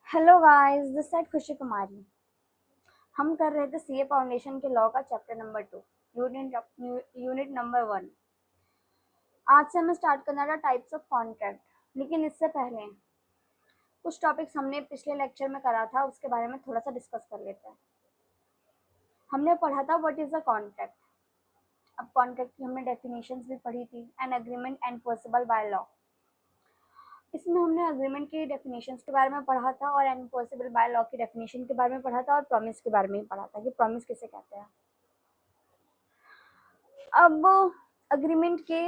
Hello guys, this side खुशी कुमारी। हम कर रहे थे सीए फाउंडेशन के लॉ का चैप्टर नंबर 2, यूनिट नंबर 1। आज से हमें स्टार्ट करना था टाइप्स ऑफ कॉन्ट्रैक्ट। लेकिन इससे पहले कुछ टॉपिक्स हमने पिछले लेक्चर में करा था, उसके बारे में थोड़ा सा डिस्कस कर लेते हैं। हमने पढ़ा था व्हाट इज अ कॉन्ट्रैक्ट। अब कॉन्ट्रैक्ट की हमने डेफिनेशंस भी पढ़ी थी। An agreement enforceable by law. इसमें हमने अग्रीमेंट की डेफिनेशंस के बारे में पढ़ा था और एनफोर्सेबल बाय लॉ की डेफिनेशन के बारे में पढ़ा था और प्रॉमिस के बारे में भी पढ़ा था कि प्रॉमिस किसे कहते हैं। अब अग्रीमेंट के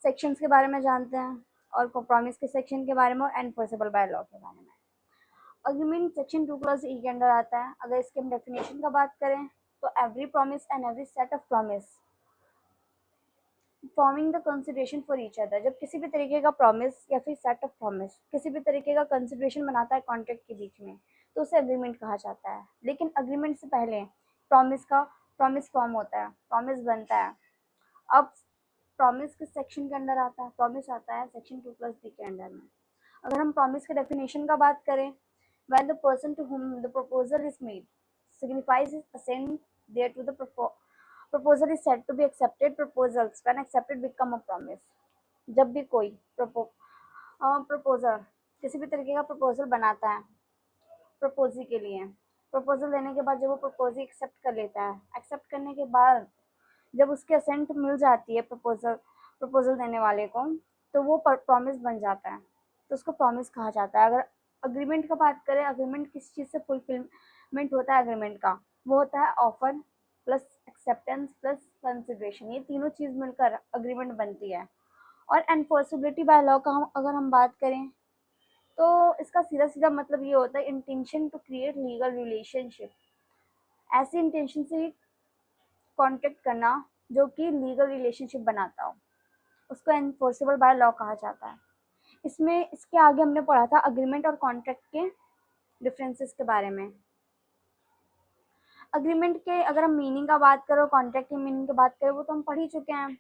सेक्शंस के बारे में जानते हैं और प्रॉमिस के सेक्शन के बारे में और एनफोर्सेबल बाय लॉ के बारे में। अग्रीमेंट सेक्शन 2 क्लॉज ई के अंडर आता है। अगर इसके हम डेफिनेशन का बात करें तो every promise and every set of promise forming the consideration for each other. जब किसी भी तरीके का प्रॉमिस या फिर सेट ऑफ प्रॉमिस किसी भी तरीके का कंसिडरेशन बनाता है कॉन्ट्रैक्ट के बीच में, तो उसे अग्रीमेंट कहा जाता है। लेकिन अग्रीमेंट से पहले प्रॉमिस फॉर्म होता है, प्रॉमिस बनता है। अब प्रॉमिस किस सेक्शन के अंडर आता है? प्रॉमिस आता है सेक्शन 2 प्लस बी के अंडर में। अगर हम प्रॉमिस के डेफिनेशन का बात करें, when the person to whom the proposal is made signifies his assent thereto the proposal is said to be accepted. Proposals when accepted become a promise. जब भी कोई प्रपोजल किसी भी तरीके का प्रपोजल बनाता है प्रपोजी के लिए, प्रपोजल देने के बाद जब वो प्रपोजी एक्सेप्ट कर लेता है, एक्सेप्ट करने के बाद जब उसके असेंट मिल जाती है प्रपोजल देने वाले को, तो वो प्रॉमिस बन जाता है, तो उसको प्रॉमिस कहा जाता है। अगर अग्रीमेंट का बात करें, अग्रीमेंट किस चीज़ से फुलफिलमेंट होता है अग्रीमेंट का? वो होता है offer plus acceptance plus consideration. ये तीनों चीज़ मिलकर अग्रीमेंट बनती है। और एनफोर्सिबिलिटी बाय लॉ का अगर हम बात करें तो इसका सीधा सीधा मतलब ये होता है intention to create legal relationship. ऐसी इंटेंशन से कॉन्ट्रैक्ट करना जो कि लीगल रिलेशनशिप बनाता हो, उसको एनफोर्सेबल बाय लॉ कहा जाता है। इसमें इसके आगे हमने पढ़ा था अग्रीमेंट और कॉन्ट्रैक्ट के डिफरेंसेस के बारे में। अग्रीमेंट के अगर हम मीनिंग का बात करें, कॉन्ट्रैक्ट की मीनिंग की बात करें, वो तो हम पढ़ ही चुके हैं।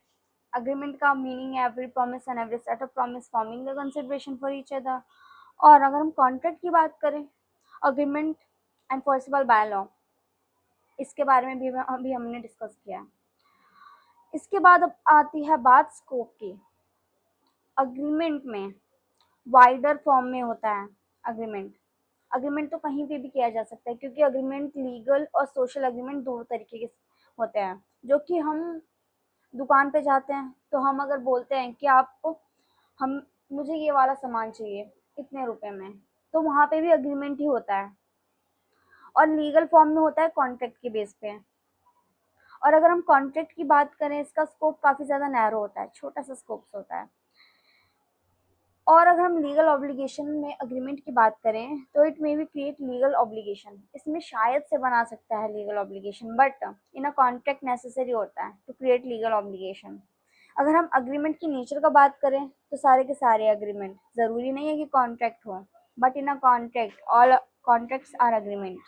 अग्रीमेंट का मीनिंग है every promise and every set of promise forming the consideration for each other. और अगर हम कॉन्ट्रैक्ट की बात करें, अग्रीमेंट एनफोर्सेबल बाय लॉ, इसके बारे में भी अभी हमने डिस्कस किया। इसके बाद अब आती है बात स्कोप की। अग्रीमेंट में वाइडर फॉर्म में होता है अग्रीमेंट। अग्रीमेंट तो कहीं पे भी किया जा सकता है, क्योंकि अग्रीमेंट लीगल और सोशल अग्रीमेंट दो तरीके के होते हैं। जो कि हम दुकान पे जाते हैं तो हम अगर बोलते हैं कि आप हम मुझे ये वाला सामान चाहिए इतने रुपए में, तो वहाँ पे भी अग्रीमेंट ही होता है और लीगल फॉर्म में होता है कॉन्ट्रैक्ट के बेस पे। और अगर हम कॉन्ट्रैक्ट की बात करें, इसका स्कोप काफ़ी ज़्यादा नैरो होता है, छोटा सा स्कोप होता है। और अगर हम लीगल ऑब्लिगेशन में अग्रीमेंट की बात करें तो it may be create legal obligation. इसमें शायद से बना सकता है legal obligation, but in a contract necessary होता है टू क्रिएट लीगल ऑब्लिगेशन। अगर हम अग्रीमेंट की नेचर का बात करें तो सारे के सारे अग्रीमेंट, ज़रूरी नहीं है कि कॉन्ट्रैक्ट हो, but in a contract all contracts are agreement.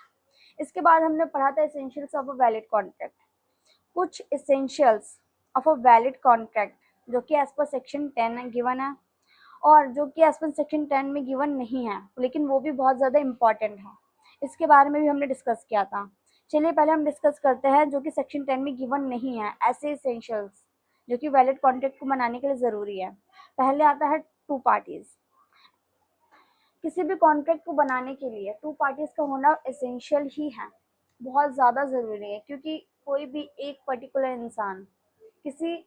इसके बाद हमने पढ़ा था essentials of a valid contract. कुछ essentials of a valid contract जो कि एज पर सेक्शन 10 गिवन है और जो कि एज पर सेक्शन 10 में गिवन नहीं है, लेकिन वो भी बहुत ज़्यादा इम्पॉर्टेंट है। इसके बारे में भी हमने डिस्कस किया था। चलिए पहले हम डिस्कस करते हैं जो कि सेक्शन 10 में गिवन नहीं है, ऐसे एसेंशियल्स जो कि वैलिड कॉन्ट्रैक्ट को बनाने के लिए ज़रूरी है। पहले आता है टू पार्टीज़। किसी भी कॉन्ट्रैक्ट को बनाने के लिए टू पार्टीज़ का होना एसेंशियल ही है, बहुत ज़्यादा ज़रूरी है, क्योंकि कोई भी एक पर्टिकुलर इंसान किसी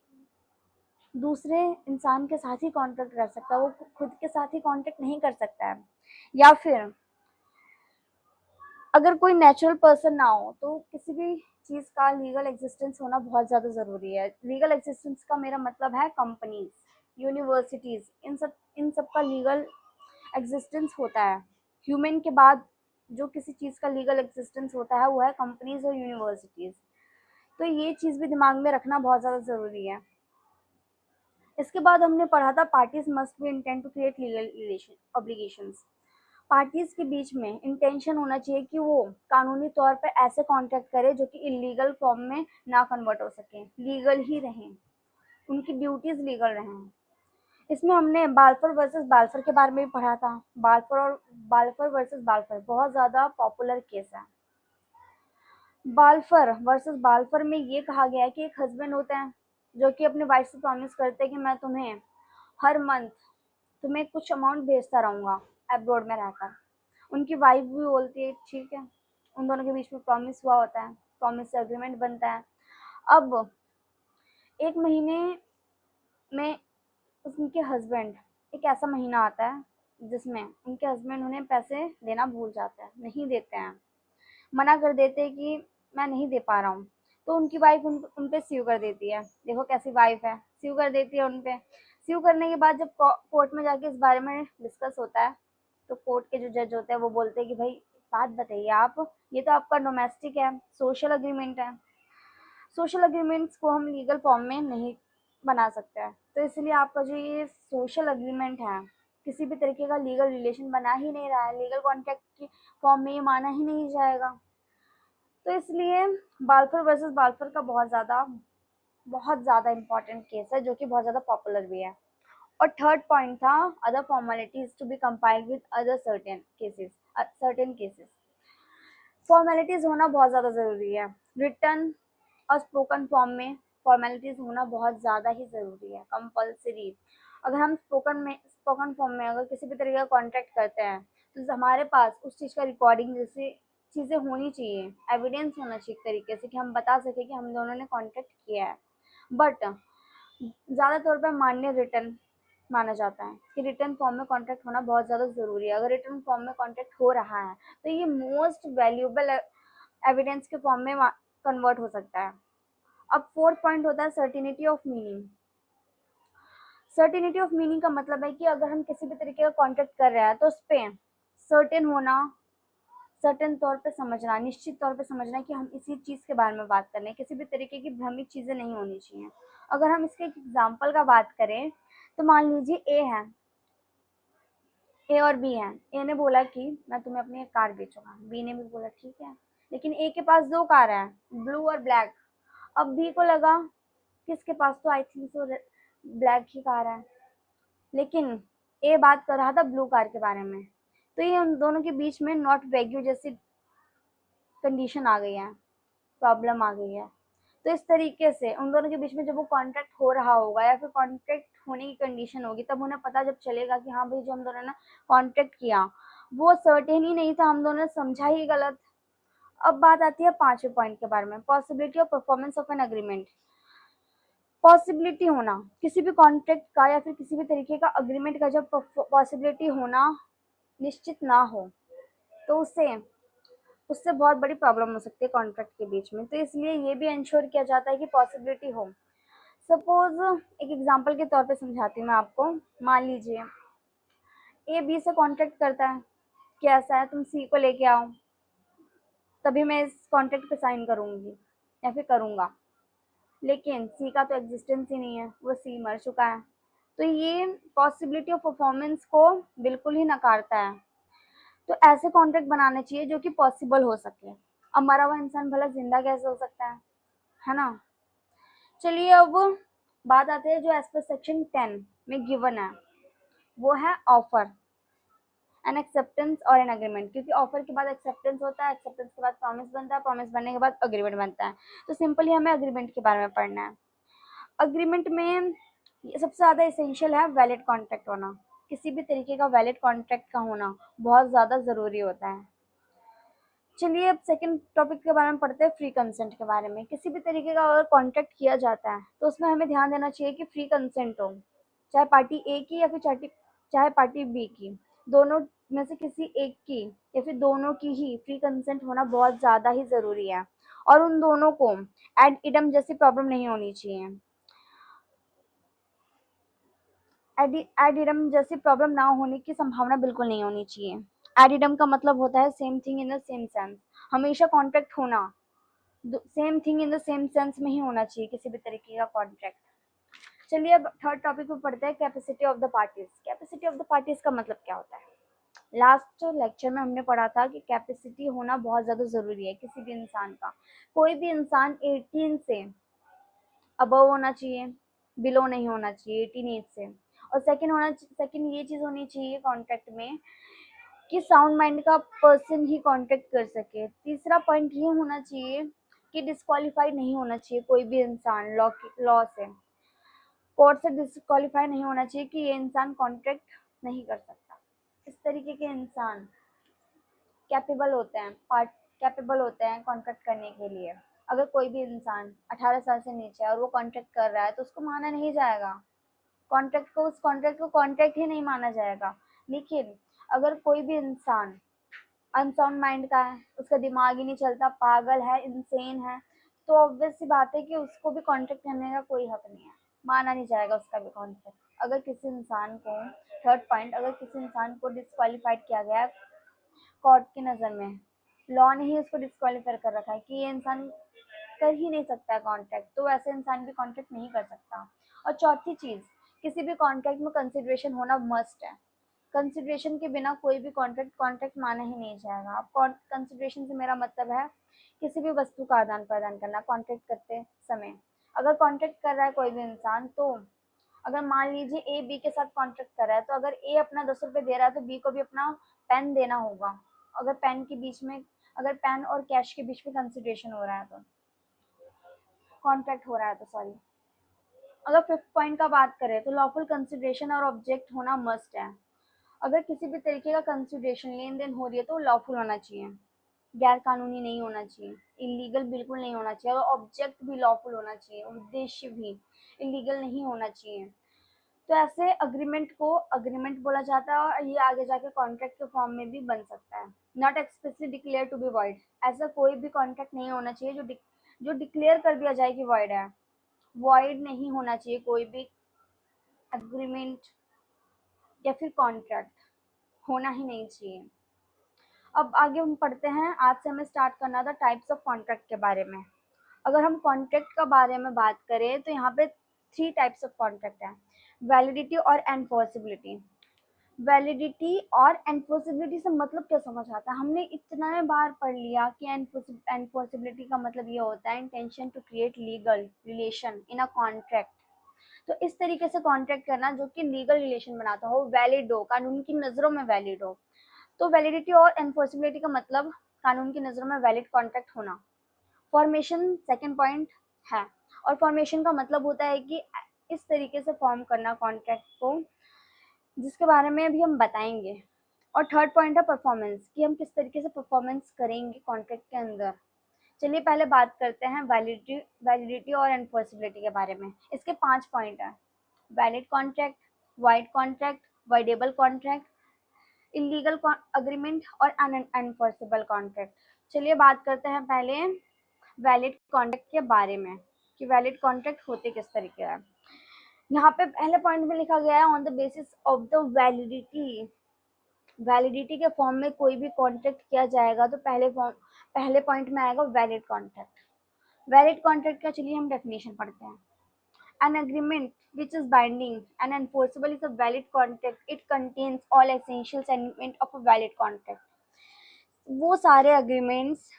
दूसरे इंसान के साथ ही कॉन्ट्रैक्ट कर सकता है, वो खुद के साथ ही कॉन्ट्रैक्ट नहीं कर सकता है। या फिर अगर कोई नेचुरल पर्सन ना हो तो किसी भी चीज़ का लीगल एग्जिस्टेंस होना बहुत ज़्यादा ज़रूरी है। लीगल एग्जिस्टेंस का मेरा मतलब है कंपनीज, यूनिवर्सिटीज़, इन सब का लीगल एग्जिस्टेंस होता है। ह्यूमन के बाद जो किसी चीज़ का लीगल एग्जिस्टेंस होता है वो है कंपनीज और यूनिवर्सिटीज़। तो ये चीज़ भी दिमाग में रखना बहुत ज़्यादा ज़रूरी है। इसके बाद हमने पढ़ा था parties must be intent to create legal relation obligations. Parties के बीच में इंटेंशन होना चाहिए कि वो कानूनी तौर पर ऐसे कॉन्ट्रैक्ट करे जो कि इलीगल फॉर्म में ना कन्वर्ट हो सके, लीगल ही रहें, उनकी ड्यूटीज लीगल रहें। इसमें हमने बाल्फोर वर्सेस बाल्फोर के बारे में भी पढ़ा था। बाल्फोर और बाल्फर वर्सेस बाल्फर बहुत ज़्यादा पॉपुलर केस है। बाल्फर वर्सेस बाल्फर में ये कहा गया है कि एक हस्बैंड होता है जो कि अपने वाइफ से प्रॉमिस करते हैं कि मैं तुम्हें हर मंथ तुम्हें कुछ अमाउंट भेजता रहूँगा अब्रॉड में रहकर। उनकी वाइफ भी बोलती है ठीक है, उन दोनों के बीच में प्रॉमिस हुआ होता है, प्रॉमिस से एग्रीमेंट बनता है। अब एक महीने में उनके हस्बैंड, एक ऐसा महीना आता है जिसमें उनके हस्बैंड उन्हें पैसे देना भूल जाते हैं, नहीं देते हैं, मना कर देते हैं कि मैं नहीं दे पा रहा हूँ। तो उनकी वाइफ उन पे स्यू कर देती है। देखो कैसी वाइफ है, स्यू कर देती है उन पे। स्यू करने के बाद जब कोर्ट में जाके इस बारे में डिस्कस होता है, तो कोर्ट के जो जज होते हैं वो बोलते हैं कि भाई बात बताइए आप, ये तो आपका डोमेस्टिक है, सोशल अग्रीमेंट है, सोशल अग्रीमेंट्स को हम लीगल फॉर्म में नहीं बना सकते हैं, तो इसलिए आपका जो ये सोशल अग्रीमेंट है किसी भी तरीके का लीगल रिलेशन बना ही नहीं रहा है, लीगल कॉन्ट्रैक्ट की फॉर्म में ये माना ही नहीं जाएगा। तो इसलिए बाल्फर वर्सेस बाल्फर का बहुत ज़्यादा इम्पोर्टेंट केस है जो कि बहुत ज़्यादा पॉपुलर भी है। और थर्ड पॉइंट था other formalities to be compiled with other certain cases. Formalities होना बहुत ज़्यादा ज़रूरी है। रिटर्न और स्पोकन फॉर्म में फॉर्मेलिटीज होना बहुत ज़्यादा ही ज़रूरी है, कंपल्सरी। अगर हम स्पोकन फॉर्म में अगर किसी भी तरीके का कॉन्ट्रैक्ट करते हैं तो हमारे पास उस चीज़ का रिकॉर्डिंग जैसे चीज़ें होनी चाहिए, एविडेंस होना चाहिए एक तरीके से कि हम बता सकें कि हम दोनों ने कॉन्ट्रैक्ट किया है। बट ज़्यादातर पर मान्य रिटर्न माना जाता है कि रिटर्न फॉर्म में कॉन्ट्रैक्ट होना बहुत ज़्यादा ज़रूरी है। अगर रिटर्न फॉर्म में कॉन्ट्रैक्ट हो रहा है तो ये मोस्ट वैल्यूएबल एविडेंस के फॉर्म में कन्वर्ट हो सकता है। अब फोर्थ पॉइंट होता है certainty of meaning. Certainty of meaning का मतलब है कि अगर हम किसी भी तरीके का कॉन्ट्रैक्ट कर रहे हैं तो उस पर सर्टेन होना, सर्टेन तौर पे समझना, निश्चित तौर पे समझना कि हम इसी चीज़ के बारे में बात कर रहे हैं, किसी भी तरीके की भ्रमित चीज़ें नहीं होनी चाहिए। अगर हम इसके एक एग्जाम्पल का बात करें तो मान लीजिए ए और बी है। ए ने बोला कि मैं तुम्हें अपनी एक कार बेचूंगा, बी ने भी बोला ठीक है, लेकिन ए के पास दो कार है, ब्लू और ब्लैक। अब बी को लगा कि इसके पास तो I think so black he car है, लेकिन ए बात कर रहा था ब्लू कार के बारे में। तो ये उन दोनों के बीच में नॉट वैग्यू जैसी कंडीशन आ गई है, प्रॉब्लम आ गई है। तो इस तरीके से उन दोनों के बीच में जब वो कॉन्ट्रैक्ट हो रहा होगा या फिर कॉन्ट्रैक्ट होने की कंडीशन होगी तब उन्हें पता जब चलेगा कि हाँ भाई जो हम दोनों ने कॉन्ट्रैक्ट किया वो सर्टेन ही नहीं था, हम दोनों ने समझा ही गलत। अब बात आती है पांचवें पॉइंट के बारे में, possibility of performance of an agreement. Possibility होना किसी भी कॉन्ट्रैक्ट का या फिर किसी भी तरीके का अग्रीमेंट का, जब पॉसिबिलिटी होना निश्चित ना हो तो उससे उससे बहुत बड़ी प्रॉब्लम हो सकती है कॉन्ट्रैक्ट के बीच में। तो इसलिए ये भी इंश्योर किया जाता है कि पॉसिबिलिटी हो। सपोज एक एग्जांपल के तौर पे समझाती हूँ मैं आपको। मान लीजिए ए बी से कॉन्ट्रैक्ट करता है कि ऐसा है तुम सी को लेके आओ, तभी मैं इस कॉन्ट्रैक्ट पे साइन करूंगी या फिर करूंगा, लेकिन सी का तो एग्जिस्टेंस ही नहीं है, वो सी मर चुका है। तो ये पॉसिबिलिटी ऑफ परफॉर्मेंस को बिल्कुल ही नकारता है। तो ऐसे कॉन्ट्रैक्ट बनाने चाहिए जो कि पॉसिबल हो सके। अब मरा हुआ इंसान भला जिंदा कैसे हो सकता है ना। चलिए अब बात आती है जो एज पर सेक्शन 10 में गिवन है, वो है ऑफर, एन एक्सेप्टेंस और एन अग्रीमेंट। क्योंकि ऑफर के बाद एक्सेप्टेंस होता है, एक्सेप्टेंस के बाद प्रॉमिस बनता है, प्रॉमिस बनने के बाद अग्रीमेंट बनता है। तो सिंपली हमें अग्रीमेंट के बारे में पढ़ना है। अग्रीमेंट में सबसे ज़्यादा इसेंशियल है वैलिड कॉन्ट्रैक्ट होना। किसी भी तरीके का वैलिड कॉन्ट्रैक्ट का होना बहुत ज़्यादा ज़रूरी होता है। चलिए अब सेकंड टॉपिक के बारे में पढ़ते हैं, फ्री कंसेंट के बारे में। किसी भी तरीके का अगर कॉन्ट्रैक्ट किया जाता है तो उसमें हमें ध्यान देना चाहिए कि फ्री कंसेंट हो, चाहे पार्टी ए की या फिर चाहे पार्टी बी की, दोनों में से किसी एक की या फिर दोनों की ही फ्री कंसेंट होना बहुत ज़्यादा ही ज़रूरी है। और उन दोनों को एड इडम जैसी प्रॉब्लम नहीं होनी चाहिए। एडिडम जैसी प्रॉब्लम ना होने की संभावना बिल्कुल नहीं होनी चाहिए। एडिडम का मतलब होता है same thing in the same sense. हमेशा कॉन्ट्रैक्ट होना same thing in the same sense में ही होना चाहिए किसी भी तरीके का कॉन्ट्रैक्ट। चलिए अब थर्ड टॉपिक पे पढ़ते हैं, capacity of the parties. Capacity of the parties का मतलब क्या होता है। लास्ट लेक्चर में हमने पढ़ा था कि कैपेसिटी होना बहुत ज़्यादा ज़रूरी है किसी भी इंसान का। कोई भी इंसान 18 से अबव होना चाहिए, बिलो नहीं होना चाहिए 18 एज से। और सेकंड ये चीज़ होनी चाहिए कॉन्ट्रैक्ट में कि साउंड माइंड का पर्सन ही कांटेक्ट कर सके। तीसरा पॉइंट ये होना चाहिए कि डिस्क्वालीफाइड नहीं होना चाहिए कोई भी इंसान लॉ से, कोर्ट से डिस्क्वालीफाई नहीं होना चाहिए कि ये इंसान कांटेक्ट नहीं कर सकता। इस तरीके के इंसान कैपेबल होते हैं कॉन्ट्रैक्ट करने के लिए। अगर कोई भी इंसान 18 साल से नीचे है और वो कॉन्ट्रैक्ट कर रहा है तो उसको माना नहीं जाएगा, उस कॉन्ट्रैक्ट को कॉन्ट्रैक्ट ही नहीं माना जाएगा। लेकिन अगर कोई भी इंसान अनसाउंड माइंड का है, उसका दिमाग ही नहीं चलता, पागल है, इंसेन है, तो ऑब्वियस सी बात है कि उसको भी कॉन्ट्रैक्ट करने का कोई हक नहीं है, माना नहीं जाएगा उसका भी कॉन्ट्रैक्ट। अगर किसी इंसान को थर्ड पॉइंट, अगर किसी इंसान को डिस्क्वालीफाइड किया गया है कोर्ट की नज़र में, लॉ ने ही उसको डिस्क्वालीफाई कर रखा है कि ये इंसान कर ही नहीं सकता कॉन्ट्रैक्ट, तो वैसे इंसान भी कॉन्ट्रैक्ट नहीं कर सकता। और चौथी चीज़, किसी भी कॉन्ट्रैक्ट में कंसिडरेशन होना मस्ट है। कंसिडरेशन के बिना कोई भी कॉन्ट्रैक्ट कॉन्ट्रैक्ट माना ही नहीं जाएगा। अब कंसिडरेशन से मेरा मतलब है किसी भी वस्तु का आदान प्रदान करना कॉन्ट्रैक्ट करते समय। अगर कॉन्ट्रैक्ट कर रहा है कोई भी इंसान, तो अगर मान लीजिए ए बी के साथ कॉन्ट्रैक्ट कर रहा है, तो अगर ए अपना 10 रुपये दे रहा है तो बी को भी अपना पेन देना होगा। अगर पेन के बीच में, अगर पेन और कैश के बीच में कंसिडरेशन हो रहा है तो, कॉन्ट्रैक्ट हो रहा है तो सॉरी। अगर फिफ्थ पॉइंट का बात करें तो लॉफुल कंसिडरेशन और ऑब्जेक्ट होना मस्ट है। अगर किसी भी तरीके का कंसिडरेशन लेन देन हो रही है तो लॉफुल होना चाहिए, गैर कानूनी नहीं होना चाहिए, इलीगल बिल्कुल नहीं होना चाहिए, और ऑब्जेक्ट भी लॉफुल होना चाहिए, उद्देश्य भी इलीगल नहीं होना चाहिए। तो ऐसे अग्रीमेंट को अग्रीमेंट बोला जाता है और ये आगे जाके कॉन्ट्रैक्ट के फॉर्म में भी बन सकता है। Not expressly declare to be void, ऐसा कोई भी कॉन्ट्रैक्ट नहीं होना चाहिए जो डिक्लेयर कर दिया जाए कि वॉइड है। वॉइड नहीं होना चाहिए कोई भी एग्रीमेंट या फिर कॉन्ट्रैक्ट, होना ही नहीं चाहिए। अब आगे हम पढ़ते हैं, आज से हमें स्टार्ट करना था टाइप्स ऑफ कॉन्ट्रैक्ट के बारे में। अगर हम कॉन्ट्रैक्ट का बारे में बात करें तो यहाँ पे 3 टाइप्स ऑफ कॉन्ट्रैक्ट हैं, वैलिडिटी और एनफोर्सिबिलिटी। वैलिडिटी और एनफोर्सिबिलिटी से मतलब क्या समझ आता है, हमने इतना बार पढ़ लिया कि एनफोर्सिबिलिटी का मतलब ये होता है intention to create legal relation in a contract. तो इस तरीके से कॉन्ट्रैक्ट करना जो कि लीगल रिलेशन बनाता हो, वैलिड हो, कानून की नज़रों में वैलिड हो। तो वैलिडिटी और एनफोर्सिबिलिटी का मतलब कानून की नज़रों में वैलिड कॉन्ट्रैक्ट होना। फॉर्मेशन सेकंड पॉइंट है, और फॉर्मेशन का मतलब होता है कि इस तरीके से फॉर्म करना कॉन्ट्रैक्ट को, जिसके बारे में अभी हम बताएंगे। और थर्ड पॉइंट है परफॉर्मेंस, कि हम किस तरीके से परफॉर्मेंस करेंगे कॉन्ट्रैक्ट के अंदर। चलिए पहले बात करते हैं वैलिडिटी और एनफोर्सिबिलिटी के बारे में। इसके 5 पॉइंट हैं, valid contract, wide contract, voidable contract, illegal agreement और अनएनफोर्सेबल कॉन्ट्रैक्ट। चलिए बात करते हैं पहले वैलिड कॉन्ट्रैक्ट के बारे में कि वैलिड कॉन्ट्रैक्ट होते किस तरीके हैं। यहाँ पे पहले पॉइंट में लिखा गया है on the basis of the validity. Validity के फॉर्म में कोई भी कॉन्ट्रैक्ट किया जाएगा तो पहले पॉइंट में आएगा वैलिड कॉन्ट्रैक्ट। वैलिड कॉन्ट्रैक्ट का चलिए हम डेफिनेशन पढ़ते हैं। An agreement which is binding and enforceable is a valid contract. It contains all essential elements of a valid contract. वो सारे अग्रीमेंट्स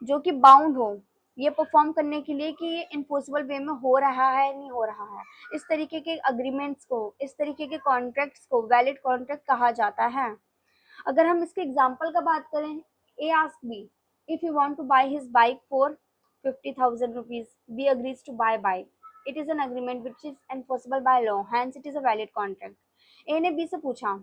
जो कि बाउंड हो ये परफॉर्म करने के लिए कि ये इन्फोर्सेबल वे में हो रहा है नहीं हो रहा है, इस तरीके के अग्रीमेंट्स को, इस तरीके के कॉन्ट्रैक्ट्स को वैलिड कॉन्ट्रैक्ट कहा जाता है। अगर हम इसके एग्जांपल का बात करें, A ask B if you want to buy his bike for 50,000 rupees, B agrees to buy bike. It is an agreement which is enforceable by law, hence it is a valid contract. ए ने B से पूछा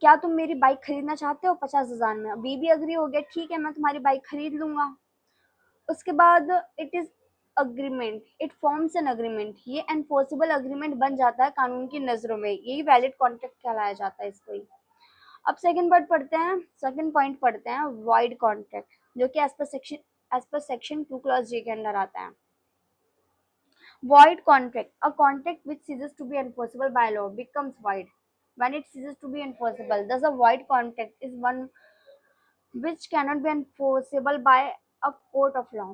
क्या तुम मेरी bike खरीदना चाहते हो 50,000 में, बी भी अग्री हो गया, ठीक है मैं तुम्हारी बाइक खरीद लूंगा। उसके बाद it is agreement, it forms an agreement, ये एनफोर्सेबल अग्रीमेंट बन जाता है कानून की नजरों में, यही वैलिड कॉन्ट्रैक्ट कहलाया जाता है इसको ही। अब सेकंड पॉइंट पढ़ते हैं वाइड कॉन्ट्रैक्ट, जो कि एज पर सेक्शन 2 क्लॉज जे के अंदर आता है। Void contract, a contract which ceases to be enforceable by law becomes void when it ceases to be enforceable. Thus, a void contract is one which cannot be enforceable by a court of law.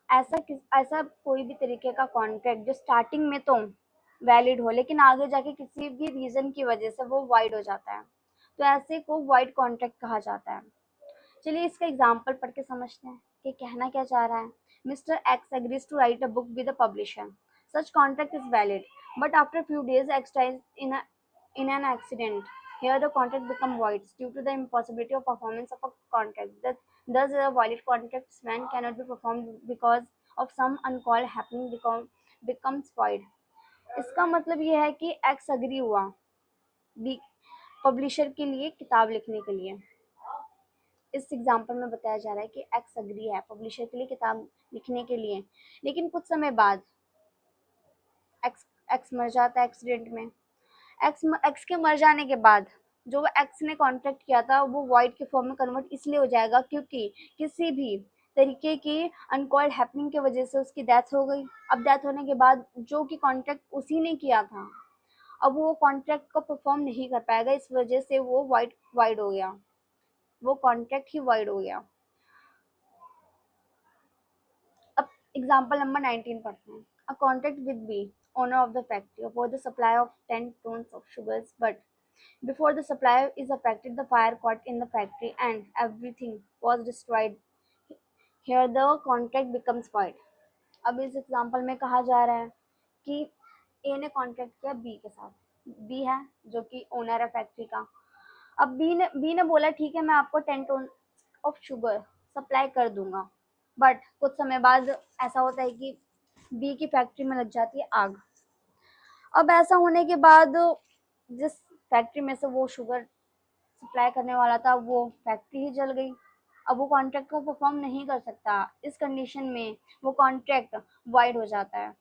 ऐसा कोई भी तरीके का contract जो starting में तो valid हो लेकिन आगे जाके किसी भी रीजन की वजह से वो वाइड हो जाता है, तो ऐसे को वाइड कॉन्ट्रैक्ट कहा जाता है। चलिए इसका एग्जाम्पल पढ़ के समझते हैं कि कहना क्या चाह रहा है। Mister X agrees to write a book with a publisher, such contract is valid, but after few days X dies in an accident. Here the contract become void due to the impossibility of performance of a contract. Thus, a valid contract when cannot be performed because of some uncalled happening becomes void. इसका मतलब ये है कि x agree हुआ B publisher के लिए किताब लिखने के लिए। इस एग्जाम्पल में बताया जा रहा है कि एक्स अग्री है पब्लिशर के लिए किताब लिखने के लिए, लेकिन कुछ समय बाद एक्स एक्स मर जाता है एक्सीडेंट में। एक्स के मर जाने के बाद जो वो एक्स ने कॉन्ट्रैक्ट किया था वो वॉइड के फॉर्म में कन्वर्ट इसलिए हो जाएगा क्योंकि किसी भी तरीके की अनकॉल्ड हैपनिंग की वजह से उसकी डेथ हो गई। अब डेथ होने के बाद जो कि कॉन्ट्रैक्ट उसी ने किया था, अब वो कॉन्ट्रैक्ट को परफॉर्म नहीं कर पाएगा, इस वजह से वो वाइड वाइड हो गया, वो कॉन्ट्रैक्ट ही वाइड हो गया। अब एग्जाम्पल नंबर 19 पढ़ते हैं। A contract with B owner of the factory for the supply of 10 tons of sugars, but before the supply is affected, the fire caught in the factory and everything was destroyed. Here the contract becomes void. अब इस example में कहा जा रहा है कि ए ने contract किया बी के साथ, बी है जो कि ओनर है फैक्ट्री का। अब बी ने बोला ठीक है मैं आपको 10 टन ऑफ शुगर सप्लाई कर दूंगा, बट कुछ समय बाद ऐसा होता है कि बी की फैक्ट्री में लग जाती है आग। अब ऐसा होने के बाद जिस फैक्ट्री में से वो शुगर सप्लाई करने वाला था वो फैक्ट्री ही जल गई। अब वो कॉन्ट्रैक्ट को परफॉर्म नहीं कर सकता, इस कंडीशन में वो कॉन्ट्रैक्ट वाइड हो जाता है।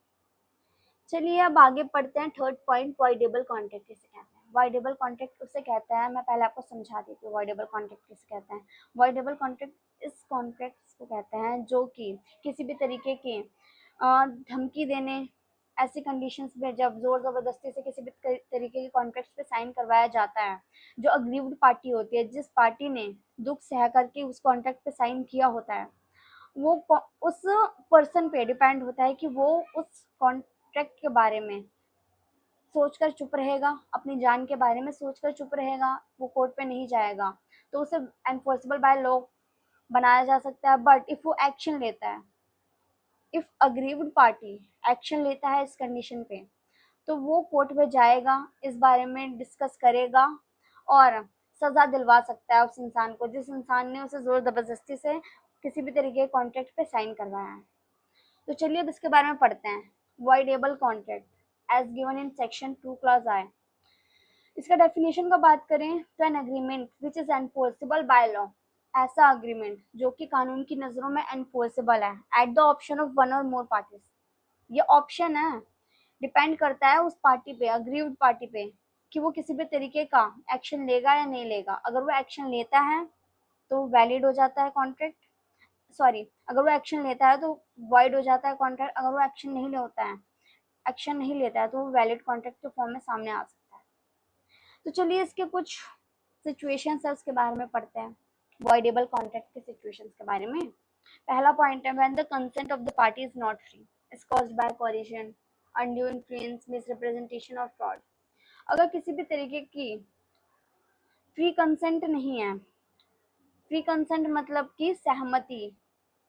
चलिए अब आगे पढ़ते हैं थर्ड पॉइंट, वॉइडेबल कॉन्ट्रैक्ट किसे कहते हैं। वॉइडेबल कॉन्ट्रैक्ट उसे कहता है, मैं पहले आपको समझा देती हूँ वॉइडेबल कॉन्ट्रैक्ट किसे कहते हैं। वॉइडेबल कॉन्ट्रैक्ट इस कॉन्ट्रैक्ट को कहते हैं जो कि किसी भी तरीके के धमकी देने ऐसी कंडीशंस में जब जोर जबरदस्ती से किसी भी तरीके के कॉन्ट्रैक्ट पे साइन करवाया जाता है, जो अग्रीव्ड पार्टी होती है, जिस पार्टी ने दुख सह करके उस कॉन्ट्रैक्ट पे साइन किया होता है, वो उस पर्सन पे डिपेंड होता है कि वो उस कॉन्ट्रैक्ट के बारे में सोचकर चुप रहेगा, अपनी जान के बारे में सोचकर चुप रहेगा, वो कोर्ट पे नहीं जाएगा, तो उसे एनफोर्सेबल बाय लॉ बनाया जा सकता है। बट इफ वो एक्शन लेता है, इफ अग्रीव्ड पार्टी एक्शन लेता है इस कंडीशन पे, तो वो कोर्ट में जाएगा, इस बारे में डिस्कस करेगा और सजा दिलवा सकता है उस इंसान को जिस इंसान ने उसे जोर जबरदस्ती से किसी भी तरीके के कॉन्ट्रैक्ट पे साइन करवाया है। तो चलिए अब इसके बारे में पढ़ते हैं। Voidable contract as given in section 2 clause I. इसका डेफिनेशन का बात करें तो an agreement which is enforceable by law, ऐसा अग्रीमेंट जो कि कानून की नजरों में एनफोर्सेबल है at the option of one और मोर पार्टीज। ये ऑप्शन है, डिपेंड करता है उस पार्टी पे, अग्रीव्ड पार्टी पे, कि वो किसी भी तरीके का एक्शन लेगा या नहीं लेगा। अगर वो एक्शन लेता है तो वैलिड हो जाता है कॉन्ट्रैक्ट, सॉरी, अगर वो एक्शन लेता है तो वाइड हो जाता है कॉन्ट्रैक्ट। अगर वो एक्शन नहीं लेता है तो वो वैलिड कॉन्ट्रैक्ट के फॉर्म में सामने आ सकता है। तो चलिए इसके कुछ सिचुएशंस है उसके बारे में पढ़ते हैं, वॉइडेबल कॉन्ट्रैक्ट के सिचुएशंस के बारे में। पहला पॉइंट है when the consent of the party is not free, is caused by corrosion, undue influence, misrepresentation और फ्रॉड। अगर किसी भी तरीके की फ्री कंसेंट नहीं है, फ्री कंसेंट मतलब कि सहमति,